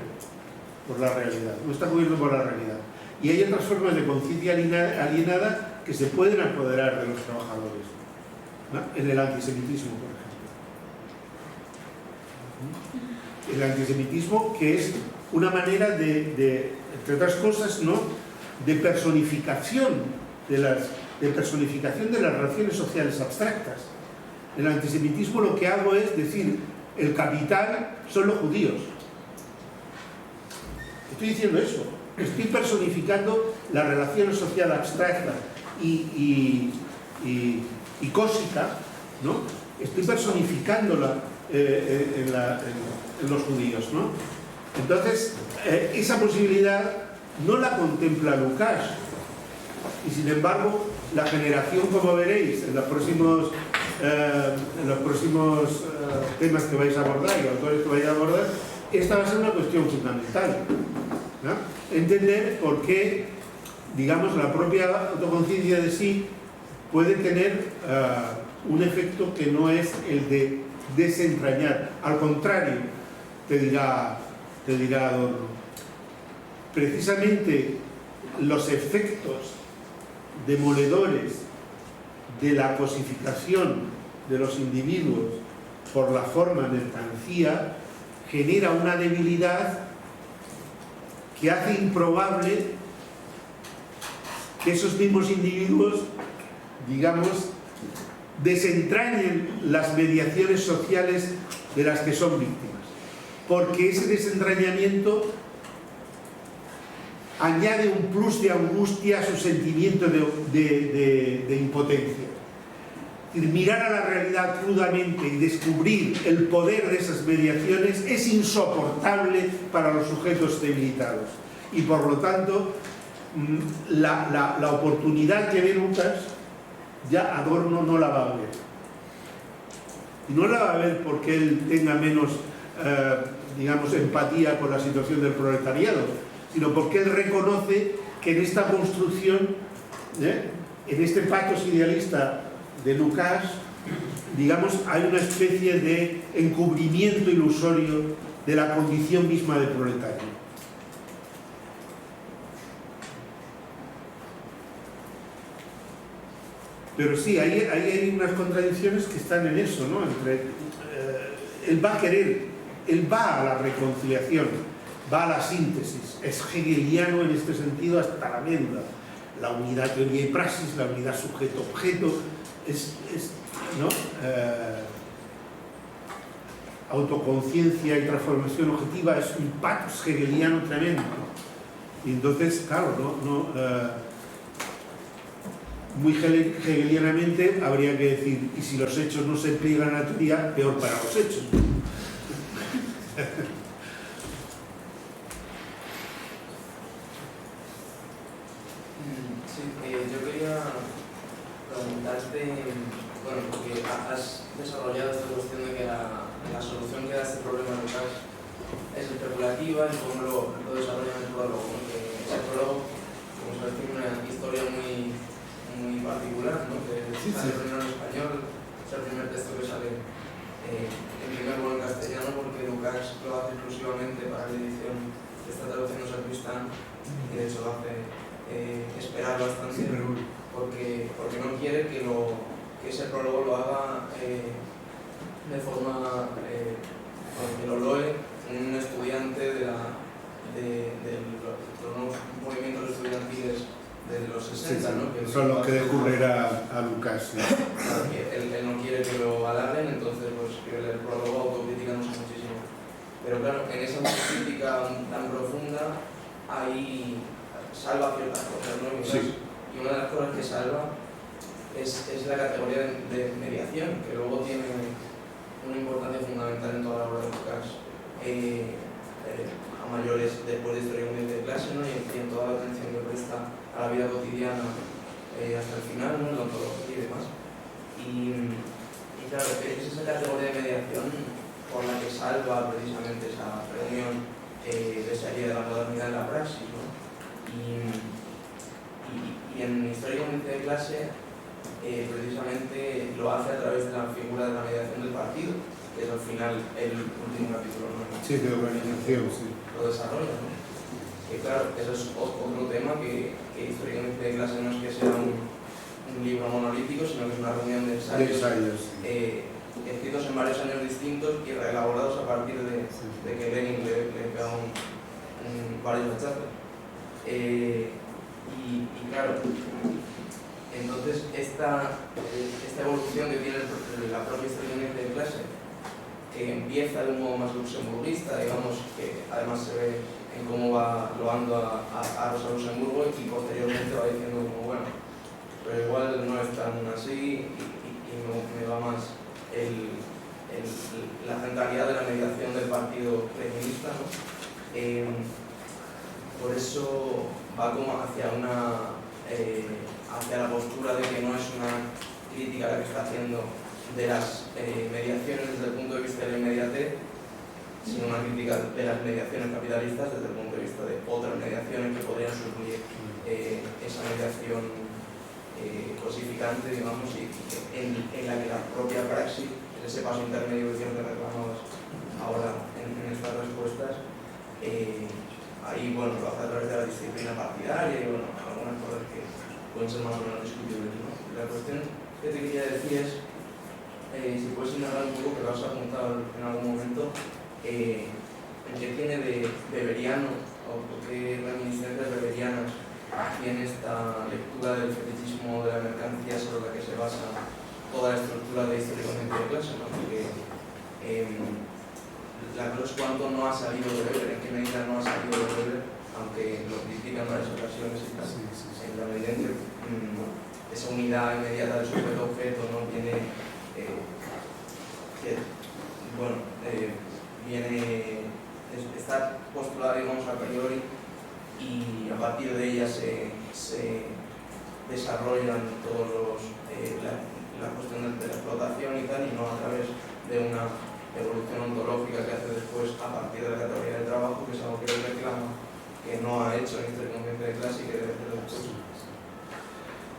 S2: por la realidad, no está cubierto por la realidad. Y hay otras formas de conciencia alienada que se pueden apoderar de los trabajadores, ¿no? En el antisemitismo, por ejemplo. El antisemitismo, que es una manera de entre otras cosas, ¿no?, de personificación de las relaciones sociales abstractas. En el antisemitismo lo que hago es decir, el capital son los judíos. Estoy diciendo eso. Estoy personificando la relación social abstracta y cósmica, ¿no? Estoy personificándola en los judíos, ¿no? Entonces, esa posibilidad no la contempla Lukács. Y sin embargo, la generación, como veréis, en los próximos temas que vais a abordar y autores que vais a abordar, esta va a ser una cuestión fundamental, ¿no? Entender por qué, digamos, la propia autoconciencia de sí puede tener un efecto que no es el de desentrañar. Al contrario, te dirá Adorno, precisamente los efectos demoledores de la cosificación de los individuos por la forma mercancía genera una debilidad que hace improbable que esos mismos individuos, digamos, desentrañen las mediaciones sociales de las que son víctimas, porque ese desentrañamiento añade un plus de angustia a su sentimiento de impotencia. Es decir, mirar a la realidad crudamente y descubrir el poder de esas mediaciones es insoportable para los sujetos debilitados. Y por lo tanto, la oportunidad que ve Lukács, ya Adorno no la va a ver. Y no la va a ver porque él tenga menos, digamos, empatía con la situación del proletariado, sino porque él reconoce que en esta construcción, en este pathos idealista de Lukács, digamos, hay una especie de encubrimiento ilusorio de la condición misma de proletario. Pero sí, ahí hay unas contradicciones que están en eso, ¿no? Él va a querer, él va a la reconciliación, va a la síntesis, es hegeliano en este sentido hasta la médula. La unidad teoría y praxis, la unidad sujeto-objeto, ¿no? Autoconciencia y transformación objetiva es un pathos hegeliano tremendo, ¿no? Y entonces, claro, muy hegelianamente habría que decir, y si los hechos no se pliegan a la teoría, peor para los hechos.
S4: Yo quería preguntarte, bueno, porque has desarrollado esta cuestión de que la solución que da este problema de Lukács es especulativa y cómo lo desarrolla en el prólogo, que ese prólogo, como sabes, tiene una historia muy particular, ¿no? Que sale primero en español, es el primer texto que sale en primer lugar en castellano, porque Lukács lo hace exclusivamente para la edición que está traduciendo Sacristán, y de hecho lo hace esperar bastante, porque no quiere que ese prólogo lo haga de forma que lo loe un estudiante de los nuevos movimientos estudiantiles de los 60, ¿no? Que
S2: eso es lo que descubrirá a Lukács, ¿no?
S4: Claro, que él no quiere que lo halaguen, entonces pues que el prólogo autocriticándose muchísimo. Pero claro, en esa autocrítica tan profunda hay salva ciertas cosas, ¿no?
S2: Sí.
S4: Y y una de las cosas que salva es la categoría de mediación, que luego tiene una importancia fundamental en toda la obra de Lucas, a mayores después de Historia de clase, ¿no? y en toda la atención que presta a la vida cotidiana hasta el final, ¿no? En la ontología y demás. Y claro, es esa categoría de mediación por la que salva precisamente esa reunión de salida de la modernidad en la praxis, ¿no? Y en Históricamente de clase precisamente lo hace a través de la figura de la mediación del partido, que es al final el último capítulo, ¿no?
S2: Sí, de organización, sí.
S4: Lo desarrolla, ¿no? Que claro, eso es otro tema que Históricamente de clase no es que sea un libro monolítico, sino que es una reunión de ensayos, escritos en varios años distintos y reelaborados a partir de que Lenin le pega varios hachazos. Y claro, entonces esta evolución que tiene la propia Históricamente de clase, que empieza de un modo más luxemburguista, digamos, que además se ve en cómo va loando a Rosa Luxemburgo y posteriormente va diciendo como, bueno, pero igual no es tan así y me va más la centralidad de la mediación del partido leninista, ¿no? Por eso va como hacia la postura de que no es una crítica la que está haciendo de las mediaciones desde el punto de vista de la inmediatez, sino una crítica de las mediaciones capitalistas desde el punto de vista de otras mediaciones que podrían suplir esa mediación cosificante, digamos, y en la que la propia praxis, ese paso intermedio que siempre reclamamos ahora en estas respuestas, ahí bueno, lo hace a través de la disciplina partidaria y bueno, algunas cosas que pueden ser más o menos discutibles, ¿no? La cuestión que te quería decir es, si puedes indagar un poco, que lo has apuntado en algún momento, en qué tiene de beberiano o qué reminiscencias beberianas tiene esta lectura del fetichismo de la mercancía sobre la que se basa toda la estructura de Históricamente de clase, ¿no? Porque la cosa es cuánto no ha salido de Weber, en qué medida no ha salido de Weber, aunque lo critica en varias ocasiones y tal, en la medida en que esa unidad inmediata del sujeto-objeto no tiene, está postulada, digamos, a priori, y a partir de ella se desarrollan todos la cuestión de la explotación y tal, y no a través de una evolución ontológica que hace después a partir de la categoría del trabajo, que es algo que él reclama, que no ha hecho en Históricamente de clase y que debe hacer después.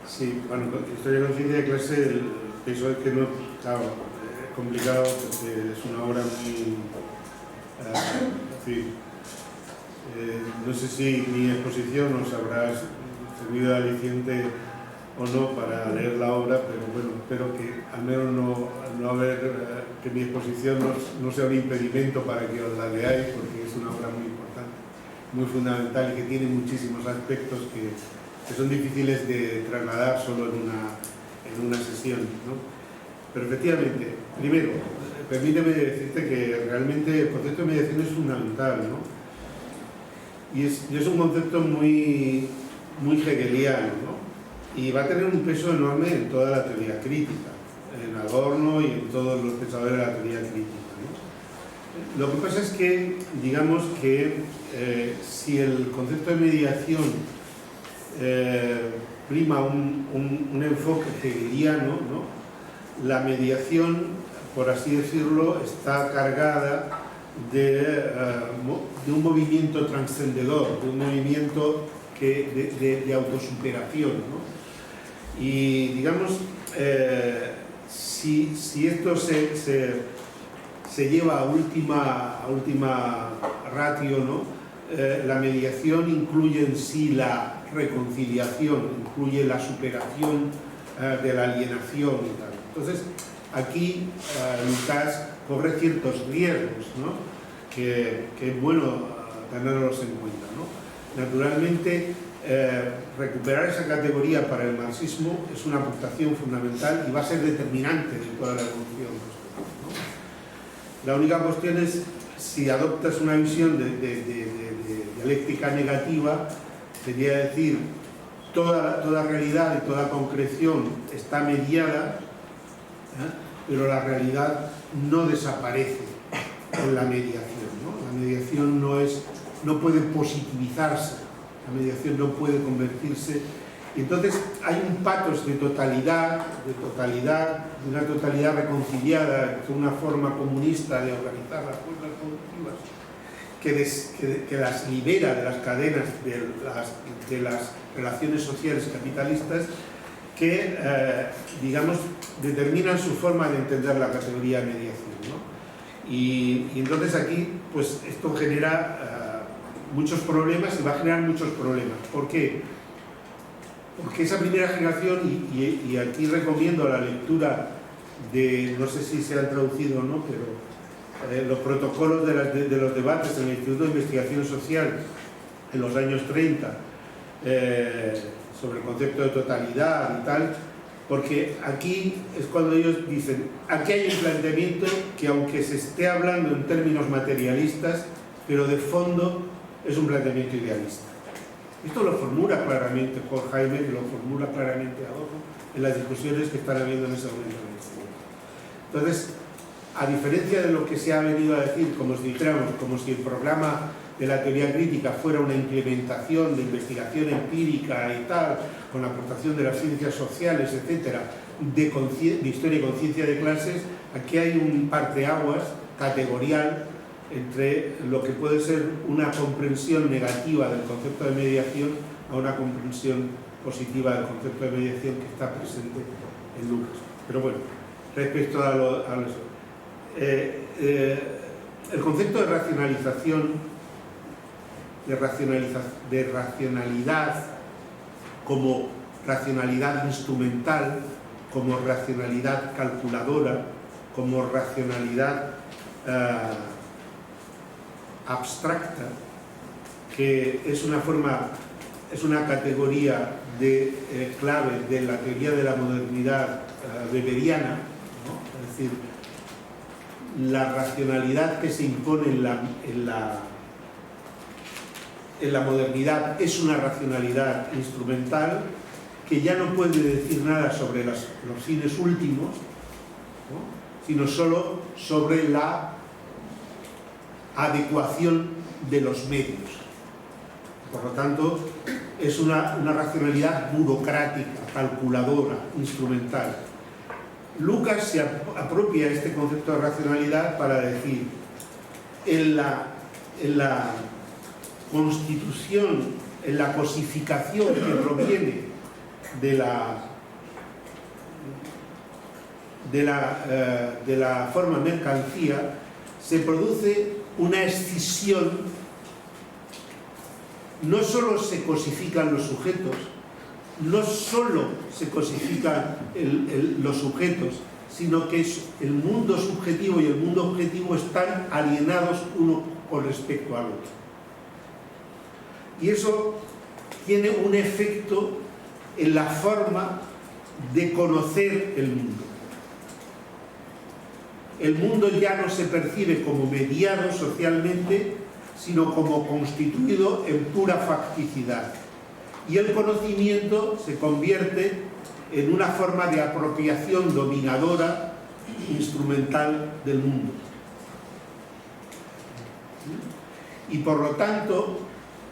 S2: Sí, bueno, Historia Conciencia de clase, el peso es que no, claro, es complicado porque es una obra muy, en fin, no sé si mi exposición os habrá servido de aliciente o no para leer la obra, pero bueno, espero que al menos no haber, que mi exposición no sea un impedimento para que os la leáis, porque es una obra muy importante, muy fundamental y que tiene muchísimos aspectos que son difíciles de trasladar solo en una sesión, ¿no? Pero efectivamente, primero, permíteme decirte que realmente el concepto de mediación es fundamental, ¿no? Y es un concepto muy hegeliano, ¿no? Y va a tener un peso enorme en toda la teoría crítica, en Adorno y en todos los pensadores de la teoría crítica, ¿no? Lo que pasa es que, digamos que si el concepto de mediación prima un enfoque hegeliano, ¿no? La mediación, por así decirlo, está cargada de un movimiento trascendedor, de un movimiento de autosuperación, ¿no? Y digamos, si esto se lleva a última ratio, ¿no? La mediación incluye en sí la reconciliación, incluye la superación de la alienación y tal. Entonces, aquí Lucas corre ciertos riesgos, ¿no? que es bueno tenerlos en cuenta, ¿no? Naturalmente, recuperar esa categoría para el marxismo es una aportación fundamental y va a ser determinante de toda la evolución, ¿no? La única cuestión es si adoptas una visión de dialéctica negativa, sería decir, toda realidad y toda concreción está mediada, pero la realidad no desaparece con la mediación, ¿no? La mediación no puede positivizarse, la mediación no puede convertirse. Y entonces hay un patos de totalidad, de una totalidad reconciliada, de una forma comunista de organizar las fuerzas productivas que las libera de las cadenas de las relaciones sociales capitalistas que, digamos, determinan su forma de entender la categoría de mediación, ¿no? Y entonces aquí, pues esto genera muchos problemas y va a generar muchos problemas. ¿Por qué? Porque esa primera generación, y aquí recomiendo la lectura de, no sé si se han traducido o no, pero los protocolos de los debates en el Instituto de Investigación Social en los años 30, sobre el concepto de totalidad y tal, porque aquí es cuando ellos dicen, aquí hay un planteamiento que, aunque se esté hablando en términos materialistas, pero de fondo es un planteamiento idealista. Esto lo formula claramente Horkheimer y lo formula claramente Adorno en las discusiones que están habiendo en ese momento. Entonces, a diferencia de lo que se ha venido a decir, como si dijéramos, como si el programa de la teoría crítica fuera una implementación de investigación empírica y tal, con la aportación de las ciencias sociales, etcétera, de historia y conciencia de clases, aquí hay un parteaguas categorial entre lo que puede ser una comprensión negativa del concepto de mediación a una comprensión positiva del concepto de mediación que está presente en Lucas. Pero bueno, respecto a el concepto de racionalización, de racionalidad como racionalidad instrumental, como racionalidad calculadora, como racionalidad abstracta, que es una categoría clave de la teoría de la modernidad weberiana, ¿no? Es decir, la racionalidad que se impone en la modernidad es una racionalidad instrumental que ya no puede decir nada sobre los fines últimos, ¿no? Sino solo sobre la adecuación de los medios. Por lo tanto, es una racionalidad burocrática, calculadora, instrumental. Lucas se apropia este concepto de racionalidad para decir, en la constitución, en la cosificación que proviene de la forma mercancía, se produce una escisión. No solo se cosifican los sujetos, no solo se cosifican los sujetos, sino que el mundo subjetivo y el mundo objetivo están alienados uno con respecto al otro. Y eso tiene un efecto en la forma de conocer el mundo. El mundo ya no se percibe como mediado socialmente, sino como constituido en pura facticidad. Y el conocimiento se convierte en una forma de apropiación dominadora, instrumental del mundo. Y por lo tanto,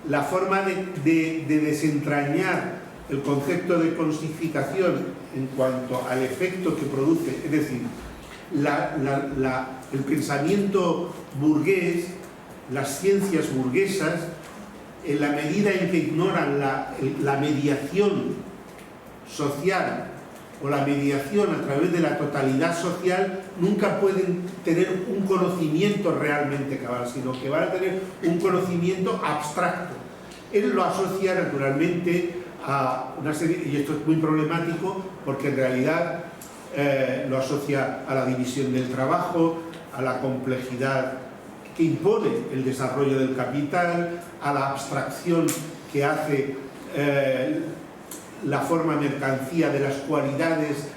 S2: la forma de desentrañar el concepto de cosificación en cuanto al efecto que produce, es decir, el pensamiento burgués, las ciencias burguesas, en la medida en que ignoran la mediación social o la mediación a través de la totalidad social, nunca pueden tener un conocimiento realmente cabal, sino que van a tener un conocimiento abstracto. Él lo asocia naturalmente a una serie, y esto es muy problemático porque en realidad lo asocia a la división del trabajo, a la complejidad que impone el desarrollo del capital, a la abstracción que hace la forma mercancía de las cualidades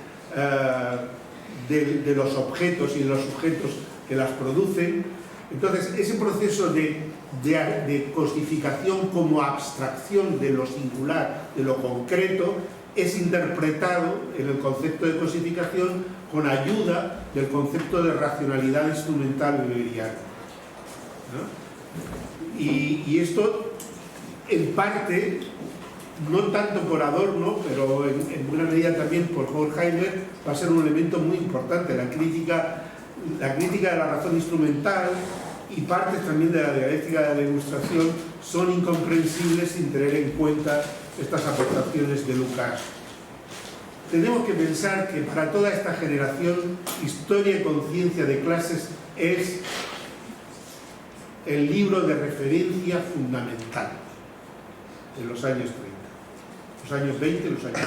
S2: de los objetos y de los sujetos que las producen. Entonces, ese proceso de de cosificación como abstracción de lo singular, de lo concreto, es interpretado en el concepto de cosificación con ayuda del concepto de racionalidad instrumental weberiana, ¿no? Y esto, en parte, no tanto por Adorno, pero en buena medida también por Horkheimer, va a ser un elemento muy importante. La crítica de la razón instrumental y partes también de la dialéctica de la ilustración son incomprensibles sin tener en cuenta estas aportaciones de Lukács. Tenemos que pensar que para toda esta generación, Historia y conciencia de clases es el libro de referencia fundamental de los años 30, los años 20 y los años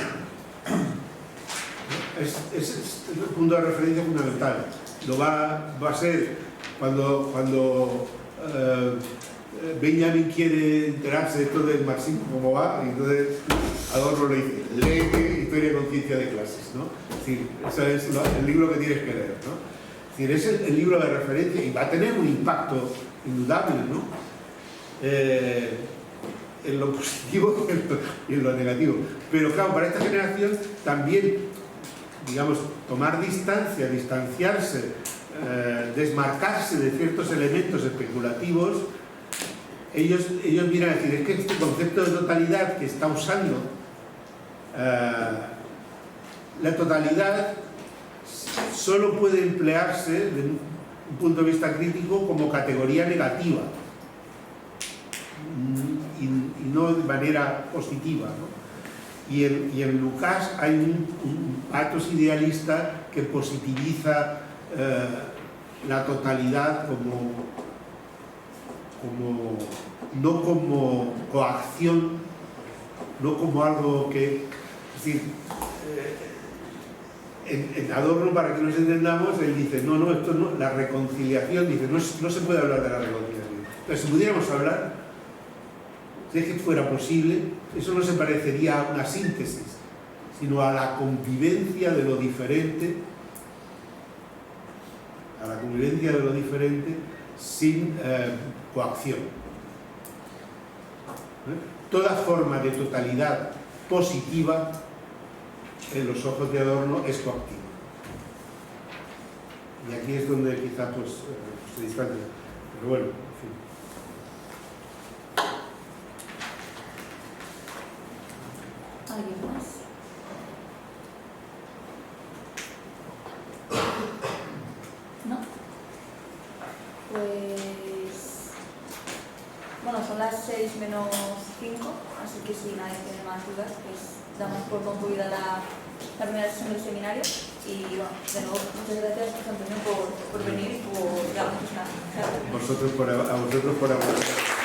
S2: 30. Es el punto de referencia fundamental. Lo va a ser cuando Benjamin quiere enterarse de esto del marxismo, cómo va, y entonces Adorno le dice, lee Historia y conciencia de clases, ¿no? Es decir, ese es el libro que tienes que leer, ¿no? Es decir, es el libro de referencia y va a tener un impacto indudable, ¿no? En lo positivo y en lo negativo. Pero claro, para esta generación también, digamos, tomar distancia, distanciarse, desmarcarse de ciertos elementos especulativos, ellos vienen a decir, es que este concepto de totalidad que está usando, la totalidad solo puede emplearse desde un punto de vista crítico como categoría negativa y no de manera positiva, ¿no? Y en Lukács hay un pathos idealista que positiviza la totalidad no como coacción, no como algo que... Es decir, en Adorno, para que nos entendamos, él dice, no, esto no, la reconciliación, dice, no se puede hablar de la reconciliación. Pero si pudiéramos hablar, si es que fuera posible, eso no se parecería a una síntesis, sino a la convivencia de lo diferente, sin coacción. Toda forma de totalidad positiva en los ojos de Adorno es coactiva. Y aquí es donde quizá pues, se distancia. Pero bueno, en fin.
S1: ¿Alguien más? ¿No? Pues... Bueno, son las 6 menos 5, así que si nadie tiene más dudas, pues damos por concluida la primera sesión del seminario. Y bueno, de nuevo, muchas gracias, José Antonio, por venir y por darnos una charla.
S2: A vosotros por hablar.